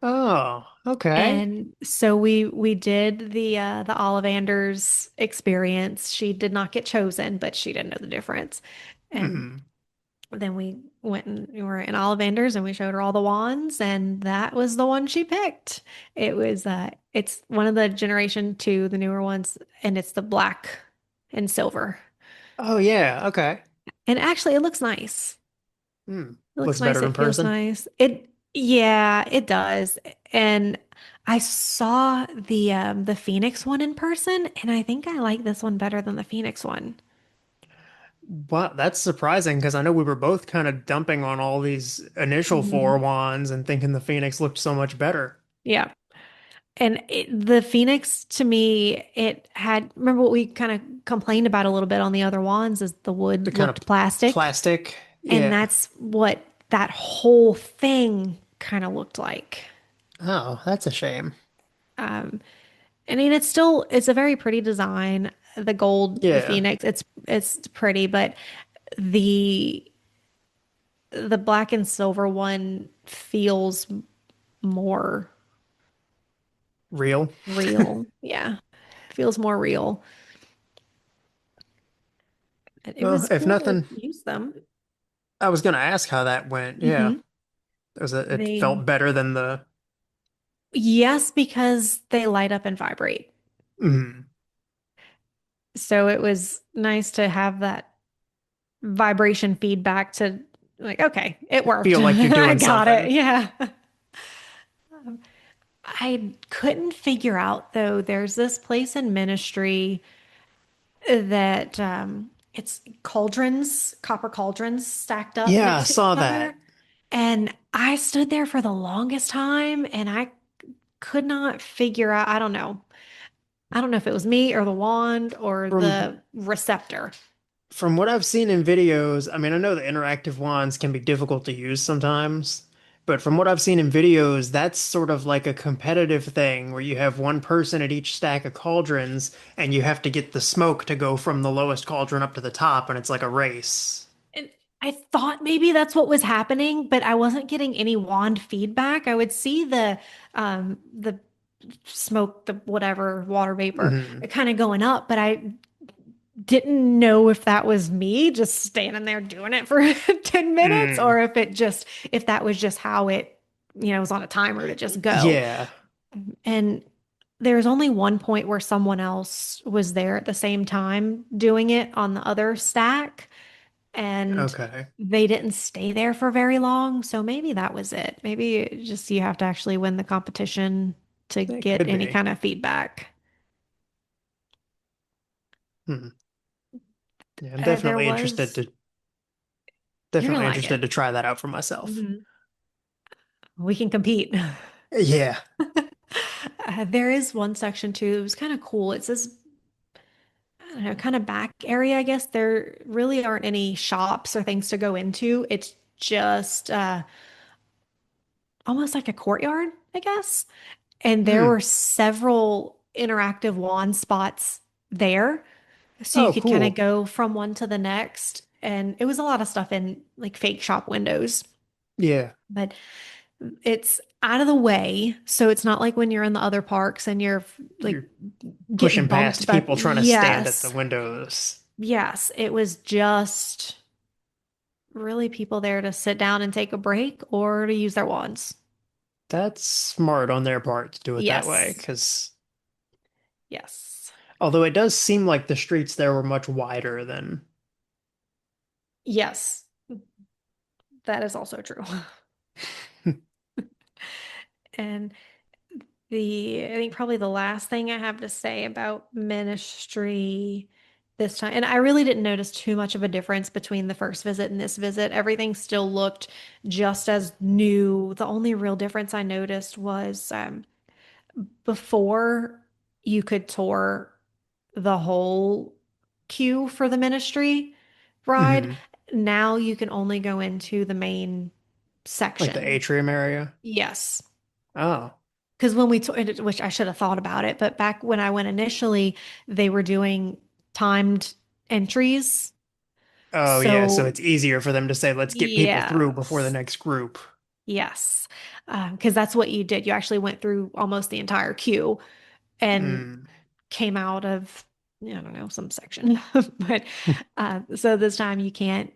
Oh, okay. And so we did the Ollivanders experience. She did not get chosen, but she didn't know the difference. And Mm. then we went and we were in Ollivanders and we showed her all the wands, and that was the one she picked. It's one of the Generation 2, the newer ones, and it's the black and silver. Oh, yeah. Okay. And actually it looks nice. Mm. It looks Looks nice. better in It feels person. nice. Yeah, it does. And I saw the Phoenix one in person, and I think I like this one better than the Phoenix one. Wow, that's surprising because I know we were both kind of dumping on all these initial four Mhm. wands and thinking the Phoenix looked so much better. Yeah. And the Phoenix to me, it had, remember what we kind of complained about a little bit on the other wands is the The wood kind of looked plastic. plastic. And Yeah. that's what that whole thing kind of looked like. Oh, that's a shame. Um, I mean, it's a very pretty design. The gold, the Yeah. Phoenix, it's pretty, but the the black and silver one feels more Real. real. Yeah, feels more real. And it Well, was if cool to nothing, use them. I was gonna ask how that went. Yeah. Hmm. It They felt better than the Yes, because they light up and vibrate. mm, So it was nice to have that vibration feedback to like, okay, it worked. feel like you're I doing got it. something. Yeah. I couldn't figure out though, there's this place in ministry that it's cauldrons, copper cauldrons stacked up Yeah, I next to saw each other. that. And I stood there for the longest time and I could not figure out, I don't know. I don't know if it was me or the wand or From the receptor. From what I've seen in videos, I mean, I know the interactive wands can be difficult to use sometimes, but from what I've seen in videos, that's sort of like a competitive thing where you have one person at each stack of cauldrons and you have to get the smoke to go from the lowest cauldron up to the top, and it's like a race. And I thought maybe that's what was happening, but I wasn't getting any wand feedback. I would see the smoke, the whatever water vapor Hmm. kind of going up, but I didn't know if that was me just standing there doing it for 10 minutes Mm. or if that was just how it, was on a timer to just go. Yeah. And there was only one point where someone else was there at the same time doing it on the other stack, and Okay. they didn't stay there for very long. So maybe that was it. Maybe it just you have to actually win the competition to It get could any be. kind of feedback. Hmm. Yeah, I'm There was, you're definitely gonna like interested it. to try that out for myself. Mhm. We can compete. Yeah. There is one section too. It was kind of cool. It says, I don't know, kind of back area, I guess. There really aren't any shops or things to go into. It's just almost like a courtyard, I guess. And there Hmm. were several interactive wand spots there. So you Oh, could kind of cool. go from one to the next. And it was a lot of stuff in like fake shop windows, Yeah. but it's out of the way. So it's not like when you're in the other parks and you're like You're getting pushing bumped past by, people trying to stand at the yes, windows. yes, it was just really people there to sit down and take a break or to use their wands. That's smart on their part to do it that way, Yes. because Yes. although it does seem like the streets there were much wider than. Yes. That is also true. And I think probably the last thing I have to say about ministry this time, and I really didn't notice too much of a difference between the first visit and this visit. Everything still looked just as new. The only real difference I noticed was before you could tour the whole queue for the ministry ride. Mhm. Now you can only go into the main Like the section. atrium area. Yes. Oh. Because when we, which I should have thought about it, but back when I went initially, they were doing timed entries. Oh, yeah. So So, it's easier for them to say, let's get people through before the yes, next group. yes. Because that's what you did. You actually went through almost the entire queue and Mm. came out of, I don't know, some section. But so this time you can't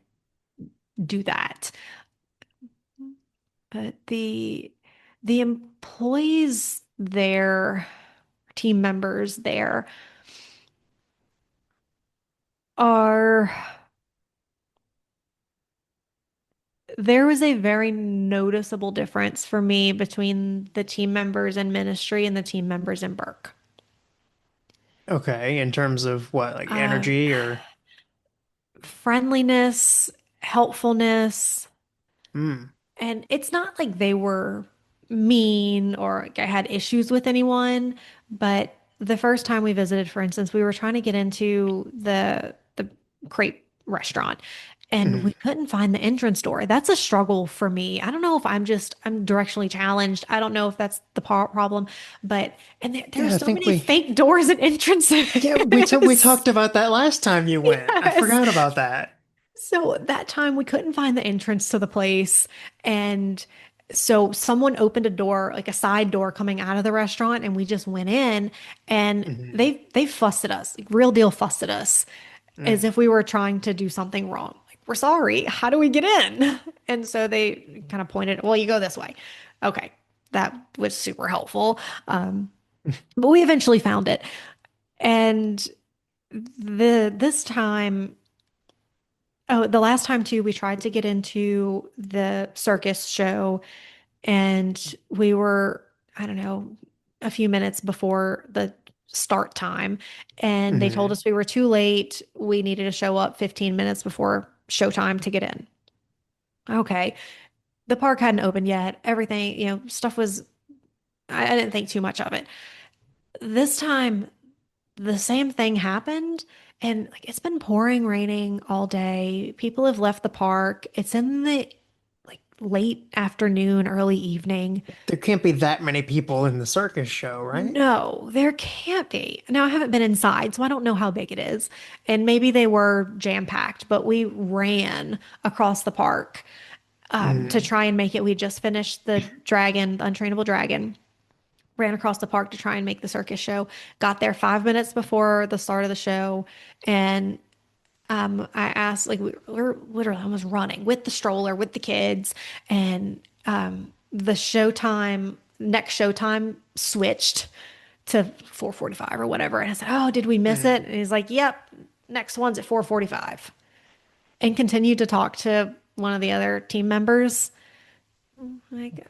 do that. But the employees there, team members there are there was a very noticeable difference for me between the team members in ministry and the team members in Berk. Okay. In terms of what, like Uh, energy or. Friendliness, helpfulness, Mm. and it's not like they were mean or like I had issues with anyone, but the first time we visited, for instance, we were trying to get into the crepe restaurant and we Mhm. couldn't find the entrance door. That's a struggle for me. I don't know if I'm directionally challenged. I don't know if that's the problem, but and Yeah, there's I so think many fake doors and yeah, we entrances. talked about that last time you went. I Yes. forgot about that. So that time we couldn't find the entrance to the place. And so someone opened a door, like a side door coming out of the restaurant, and we just went in and Mhm. they fussed at us, like real deal fussed at us, as Mm. if we were trying to do something wrong. Like, we're sorry, how do we get in? And so they kind of pointed, well, you go this way. Okay. That was super helpful. But we eventually found it. And this time oh, the last time too, we tried to get into the circus show and we were, I don't know, a few minutes before the start time. And they told Mhm. us we were too late. We needed to show up 15 minutes before showtime to get in. Okay. The park hadn't opened yet. Everything, stuff was, I didn't think too much of it. This time, the same thing happened. And like it's been pouring, raining all day. People have left the park. It's in the like late afternoon, early evening. There can't be that many people in the circus show, right? No, there can't be. Now, I haven't been inside, so I don't know how big it is. And maybe they were jam-packed, but we ran across the park to Mm. try and make it. We just finished the dragon, the untrainable dragon. Ran across the park to try and make the circus show. Got there 5 minutes before the start of the show, and I asked, like, we're literally almost running with the stroller with the kids, and the showtime next showtime switched to 4:45 or whatever, and I said, "Oh, did we miss it?" Mm. And he's like, "Yep, next one's at 4:45," and continued to talk to one of the other team members. Like,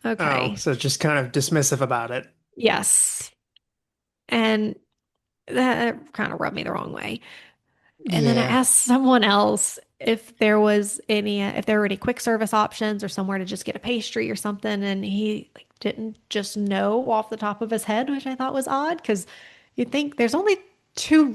Oh, okay, so just kind of dismissive about it. yes, and that kind of rubbed me the wrong way. And then I Yeah. asked someone else, if there was any if there were any quick service options or somewhere to just get a pastry or something, and he like didn't just know off the top of his head, which I thought was odd because you'd think there's only two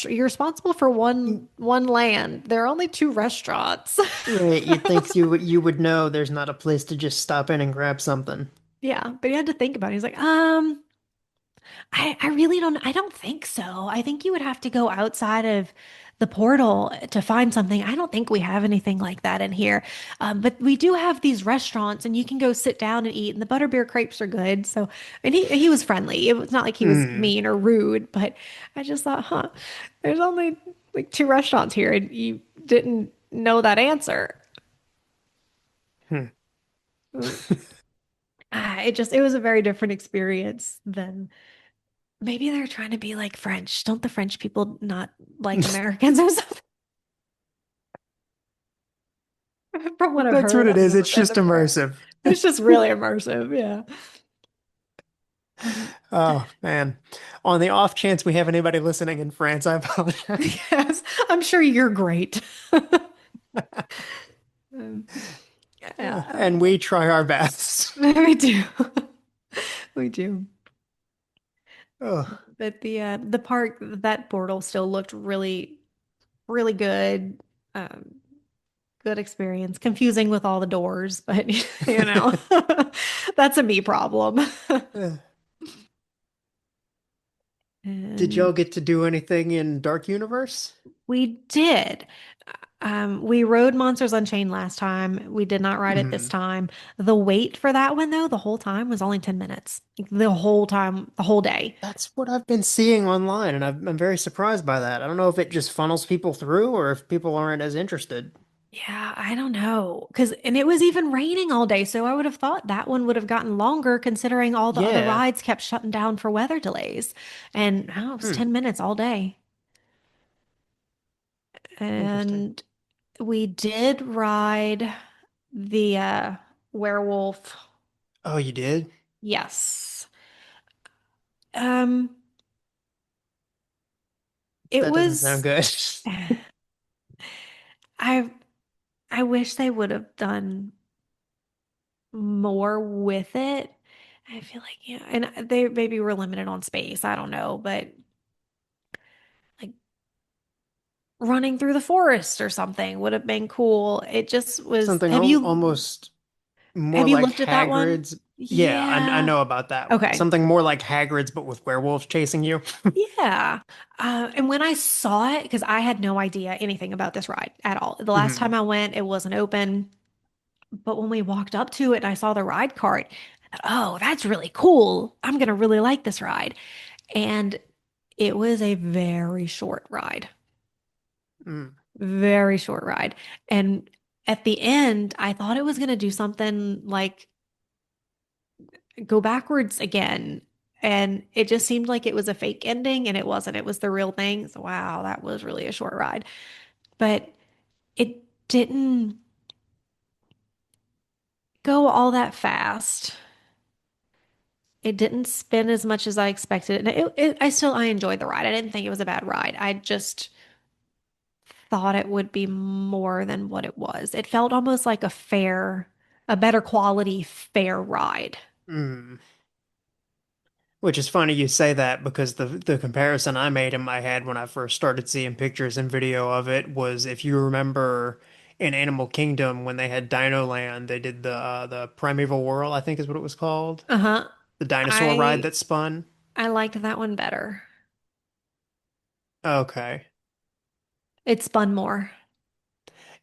you're responsible for one land. There are only two restaurants. Right, you'd think you would know there's not a place to just stop in and grab something. Yeah, but he had to think about it. He's like, I really I don't think so. I think you would have to go outside of the portal to find something. I don't think we have anything like that in here. But we do have these restaurants and you can go sit down and eat, and the butterbeer crepes are good. So, and he was friendly. It was not like he was Hmm. mean or rude, but I just thought, huh, there's only like two restaurants here and you didn't know that answer. Hmm. Mm. It was a very different experience than maybe they're trying to be like French. Don't the French people not like Americans or something? From what I've That's what heard, it I've is. never It's been just to France. immersive. It's just really immersive. Yeah. Oh man. On the off chance we have anybody listening in France, I apologize. Yes, I'm sure you're great. Um, yeah, And we try our best. we do. We do. Oh, But the park, that portal still looked really, really good. Um, Good experience. Confusing with all the doors, but you know, that's a me problem. did y'all And get to do anything in Dark Universe? we did. We rode Monsters Unchained last time. We did not ride it this Hmm. time. The wait for that one, though, the whole time was only 10 minutes. The whole time, the whole day. That's what I've been seeing online, and I'm very surprised by that. I don't know if it just funnels people through or if people aren't as interested. Yeah, I don't know. And it was even raining all day. So I would have thought that one would have gotten longer considering all the other Yeah. rides kept shutting down for weather delays. And oh, it was Hmm. 10 minutes all day. Interesting. And we did ride the werewolf. Oh, you did? Yes. Um, it That doesn't sound was good. I I wish they would have done more with it. I feel like, yeah, and they maybe were limited on space. I don't know, but like running through the forest or something would have been cool. It just was, Something almost more have you like looked at that one? Hagrid's. Yeah, I Yeah. know about that one. Okay. Something more like Hagrid's, but with werewolves chasing you. Yeah. And when I saw it, because I had no idea anything about this ride at all. The last Hmm. time I went, it wasn't open. But when we walked up to it and I saw the ride cart, I thought, oh, that's really cool. I'm going to really like this ride. And it was a very short ride, Mm. very short ride. And at the end, I thought it was going to do something like go backwards again. And it just seemed like it was a fake ending, and it wasn't. It was the real thing. So, wow, that was really a short ride. But it didn't go all that fast. It didn't spin as much as I expected. And I enjoyed the ride. I didn't think it was a bad ride. I just thought it would be more than what it was. It felt almost like a better quality fair ride. Mm. Which is funny you say that because the comparison I made in my head when I first started seeing pictures and video of it was if you remember in Animal Kingdom when they had Dino Land, they did the Primeval Whirl, I think is what it was called. Uh-huh. The dinosaur ride I that spun. I liked that one better. Okay. It spun more.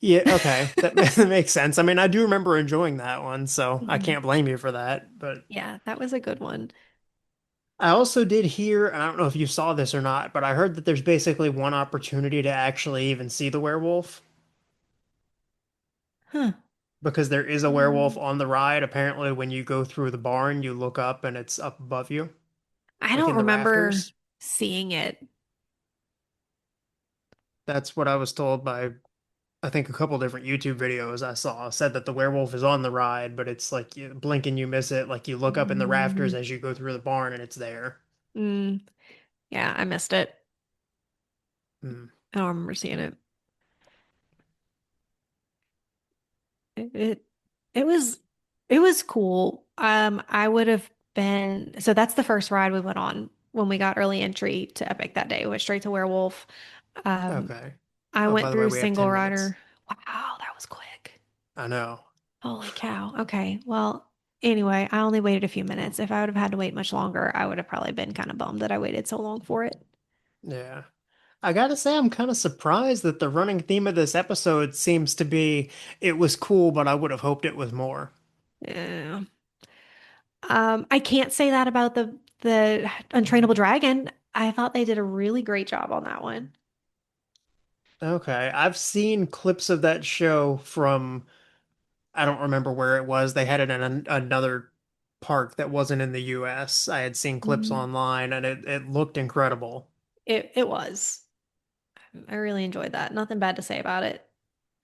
Yeah, okay. That, that makes sense. I mean, I do remember enjoying that one, so I Mhm. can't blame you for that. But Yeah, that was a good one. I also did hear, I don't know if you saw this or not, but I heard that there's basically one opportunity to actually even see the werewolf Huh. because there is a werewolf Mm. on the ride. Apparently, when you go through the barn, you look up and it's up above you, I like don't in the remember rafters. seeing it. That's what I was told by, I think, a couple different YouTube videos I saw said that the werewolf is on the ride, but it's like you blink and you miss it. Like you look up in the rafters Mm, as you go through the barn and it's there. mm. Yeah, I missed it. Hmm. I don't remember seeing it. It it was cool. I would have been so that's the first ride we went on when we got early entry to Epic that day. We went straight to Werewolf. Um, Okay. I Oh, by went the way, through we have single 10 minutes. rider. Wow, that was quick. I know. Holy cow. Okay. Well, anyway, I only waited a few minutes. If I would have had to wait much longer, I would have probably been kind of bummed that I waited so long for it. Yeah. I gotta say, I'm kind of surprised that the running theme of this episode seems to be it was cool, but I would have hoped it was more. Yeah. I can't say that about the Untrainable Dragon. I thought they did a really great job on that one. Okay. I've seen clips of that show from, I don't remember where it was. They had it in another park that wasn't in the US. I had seen clips Mhm. online and it looked incredible. It was. I really enjoyed that. Nothing bad to say about it.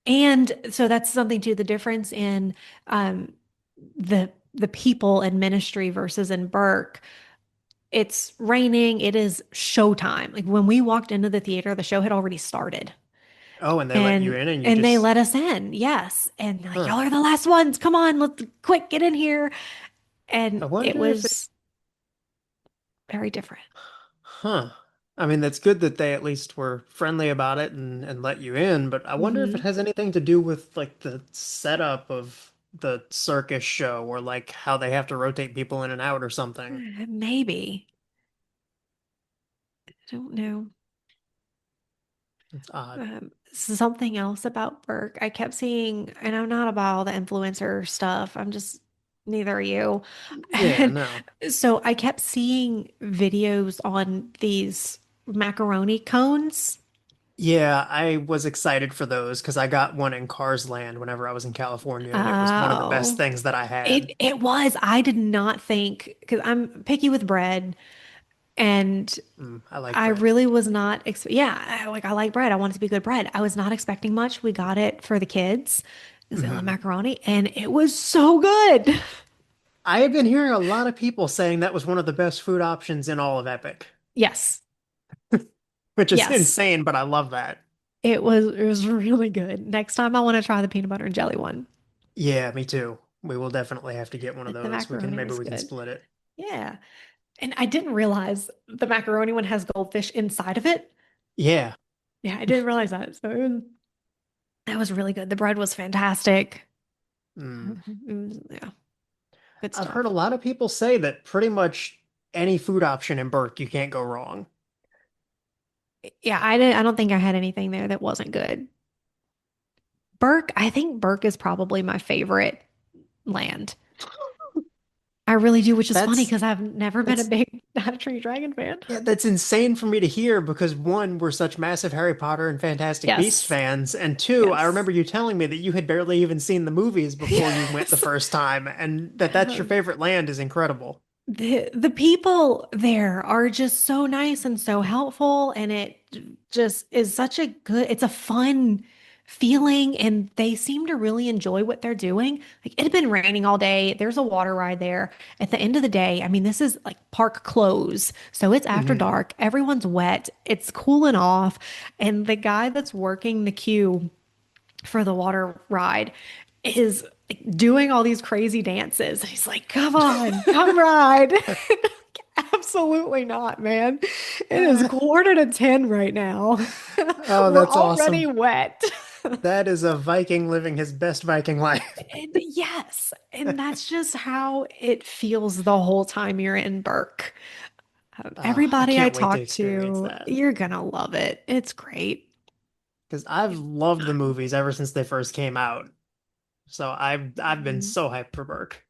And so that's something too, the difference in um the people in ministry versus in Berk. It's raining, it is showtime. Like when we walked into the theater, the show had already started. Oh, and they let you And in and you and they just, let us in. Yes. And like, huh. y'all are the last ones. Come on, let's quick get in here. And I it wonder if it, was very different. huh. I mean, that's good that they at least were friendly about it and let you in, but I wonder if it Hmm. has anything to do with like the setup of the circus show or like how they have to rotate people in and out or something. Maybe. I don't know. It's odd. Something else about Berk. I kept seeing, and I'm not about all the influencer stuff. I'm just neither are you. Yeah, And no. so I kept seeing videos on these macaroni cones. Yeah, I was excited for those because I got one in Cars Land whenever I was in California, and it was one of the best Oh, things that I had. it was. I did not think because I'm picky with bread, and I like I bread. really was not. Yeah, I like bread. I want it to be good bread. I was not expecting much. We got it for the kids because they love hmm macaroni, and it was so good. I have been hearing a lot of people saying that was one of the best food options in all of Epic, Yes, which is yes, insane, but I love that. it was really good. Next time I want to try the peanut butter and jelly one. Yeah, me too. We will definitely have to get one of The those. We can macaroni maybe was we can good. split it. Yeah, and I didn't realize the macaroni one has goldfish inside of it. Yeah. Yeah, I didn't realize that. So that was really good. The bread was fantastic. Mm. Yeah, good I've heard a stuff. lot of people say that pretty much any food option in Burke, you can't go wrong. Yeah, I didn't. I don't think I had anything there that wasn't good. Berk, I think Berk is probably my favorite land. I really do, which is funny That's because I've never been a that's big How to Train Your Dragon fan. yeah, that's insane for me to hear because one, we're such massive Harry Potter and Fantastic Beast Yes, fans, and two, I yes, remember you telling me that you had barely even seen the movies before you went the yes. first time, and that's your Um, favorite land is incredible. the people there are just so nice and so helpful, and it just is such a good. It's a fun feeling, and they seem to really enjoy what they're doing. Like it had been raining all day. There's a water ride there. At the end of the day, I mean, this is like park close, so it's after hmm dark. Everyone's wet. It's cooling off, and the guy that's working the queue for the water ride is like, doing all these crazy dances. And he's like, come on, come ride. Absolutely not, man. It is quarter to 10 right now. Oh, We're that's already awesome. wet. That is a Viking living his best Viking life. And yes, and that's just how it feels the whole time you're in Burke. I Everybody I can't wait to talk experience to, that. you're gonna love it. It's great. Because I've loved the movies ever since they first came out. So I've been Mhm. so hyped for Berk.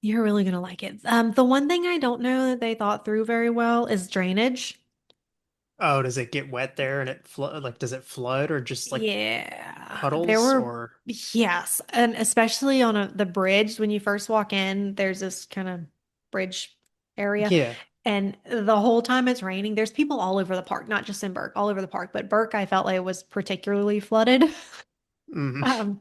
You're really gonna like it. The one thing I don't know that they thought through very well is drainage. Oh, does it get wet there and it flood? Like, does it flood or just like Yeah, there puddles were, or? yes, and especially on the bridge when you first walk in, there's this kind of bridge area, Yeah. and the whole time it's raining, there's people all over the park, not just in Burke, all over the park, but Burke, I felt like was particularly flooded. hmm Um,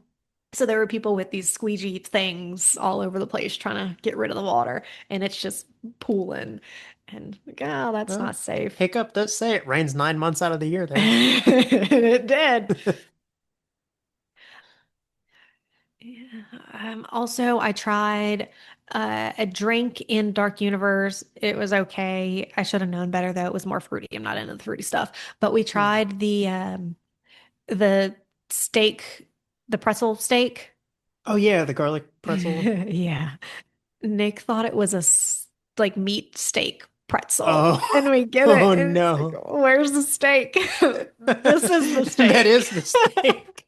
so there were people with these squeegee things all over the place trying to get rid of the water, and it's just pooling, and like, oh, that's Well, not safe. Hiccup does say it rains 9 months out of the year there. It did. Also, I tried a drink in Dark Universe. It was okay. I should have known better though. It was more fruity. I'm not into the fruity stuff. But we Hmm. tried the steak, the pretzel steak. Oh yeah, the garlic pretzel. Yeah. Nick thought it was like meat steak pretzel. Oh, And we get it. oh And it's like, no. where's the steak? This is the That steak. is the steak.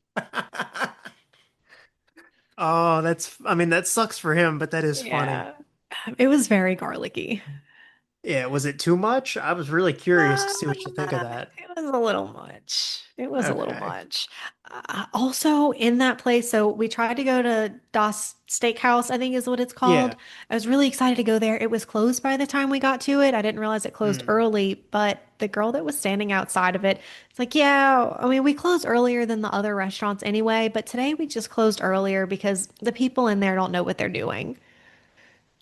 Oh, I mean, that sucks for him, but that is funny. Yeah. It was very garlicky. Yeah, was it too much? I was really curious to see what you think of that. It was a little much. It was a little Okay. much. Also, in that place, so we tried to go to Das Steakhouse, I think is what it's called. Yeah. I was really excited to go there. It was closed by the time we got to it. I didn't realize it closed Hmm. early, but the girl that was standing outside of it, it's like, yeah, I mean, we closed earlier than the other restaurants anyway, but today we just closed earlier because the people in there don't know what they're doing.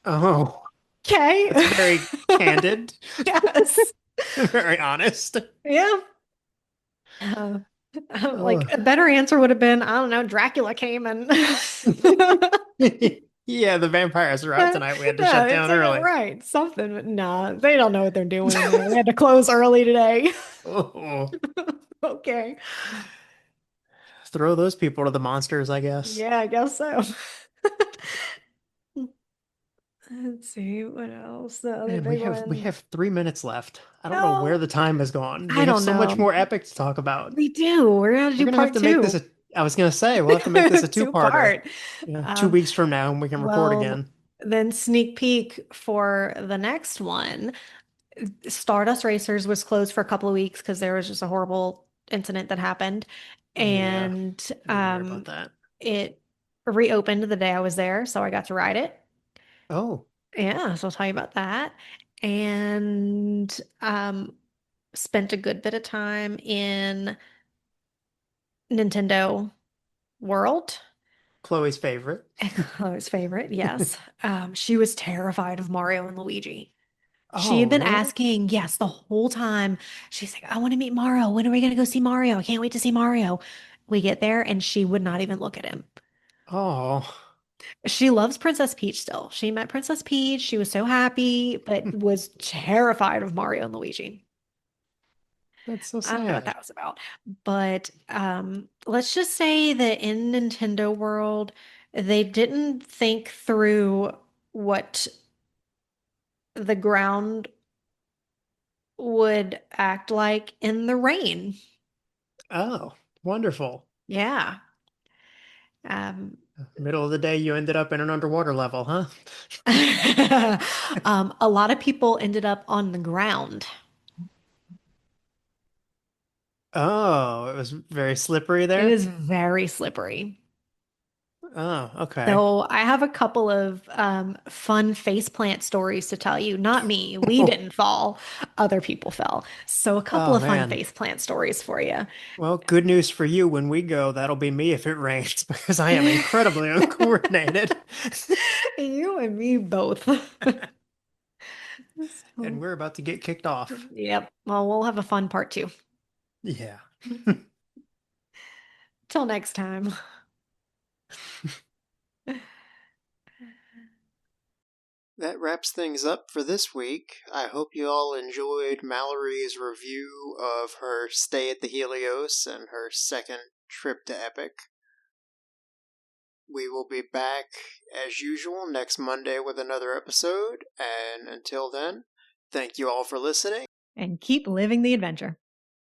Oh, Okay. that's very candid, Yes. very honest. Yeah. Uh, like Oh. a better answer would have been, I don't know, Dracula came and Yeah, the vampires are out tonight. We had to yeah, shut it's down like early. right, something. But nah, they don't know what they're doing in there. We had to close early today. Oh, Okay. throw those people to the monsters, I guess. Yeah, I guess so. Let's see what else. The other Man, big we one. have 3 minutes left. I don't know where No, the time has gone. I We have don't so much know. more epic to talk about. We do. We're gonna We're do gonna have part to make this two. a. I was gonna say we'll have to make this a Two two-parter. part. Yeah, two Um, weeks from now, and we can record well, again. then sneak peek for the next one. Stardust Racers was closed for a couple of weeks because there was just a horrible incident that happened. Yeah, And I did hear about that. it reopened the day I was there, so I got to ride it. Oh, Yeah, so I'll tell you about that. And spent a good bit of time in Nintendo World. Chloe's favorite. Chloe's favorite, yes. She was terrified of Mario and Luigi. She had Oh, been really? asking, yes, the whole time. She's like, I want to meet Mario. When are we going to go see Mario? I can't wait to see Mario. We get there and she would not even look at him. Oh, She loves Princess Peach still. She met Princess Peach. She was so happy, but was terrified of Mario and Luigi. that's so I don't know what sad. that was about. But let's just say that in Nintendo World, they didn't think through what the ground would act like in the rain. Oh, wonderful. Yeah. Um, Middle of the day, you ended up in an underwater level, huh? a lot of people ended up on the ground. Oh, it was very slippery It there. is very slippery. Oh, okay. So I have a couple of fun faceplant stories to tell you. Not me. We didn't fall. Other people fell. So a couple Oh of fun man. faceplant stories for you. Well, good news for you when we go, that'll be me if it rains because I am incredibly uncoordinated. You and me both. And So, we're about to get kicked off. yep. Well, we'll have a fun part two. Yeah. Till next time. That wraps things up for this week. I hope you all enjoyed Mallory's review of her stay at the Helios and her second trip to Epic. We will be back as usual next Monday with another episode, and until then, thank you all for listening. And keep living the adventure.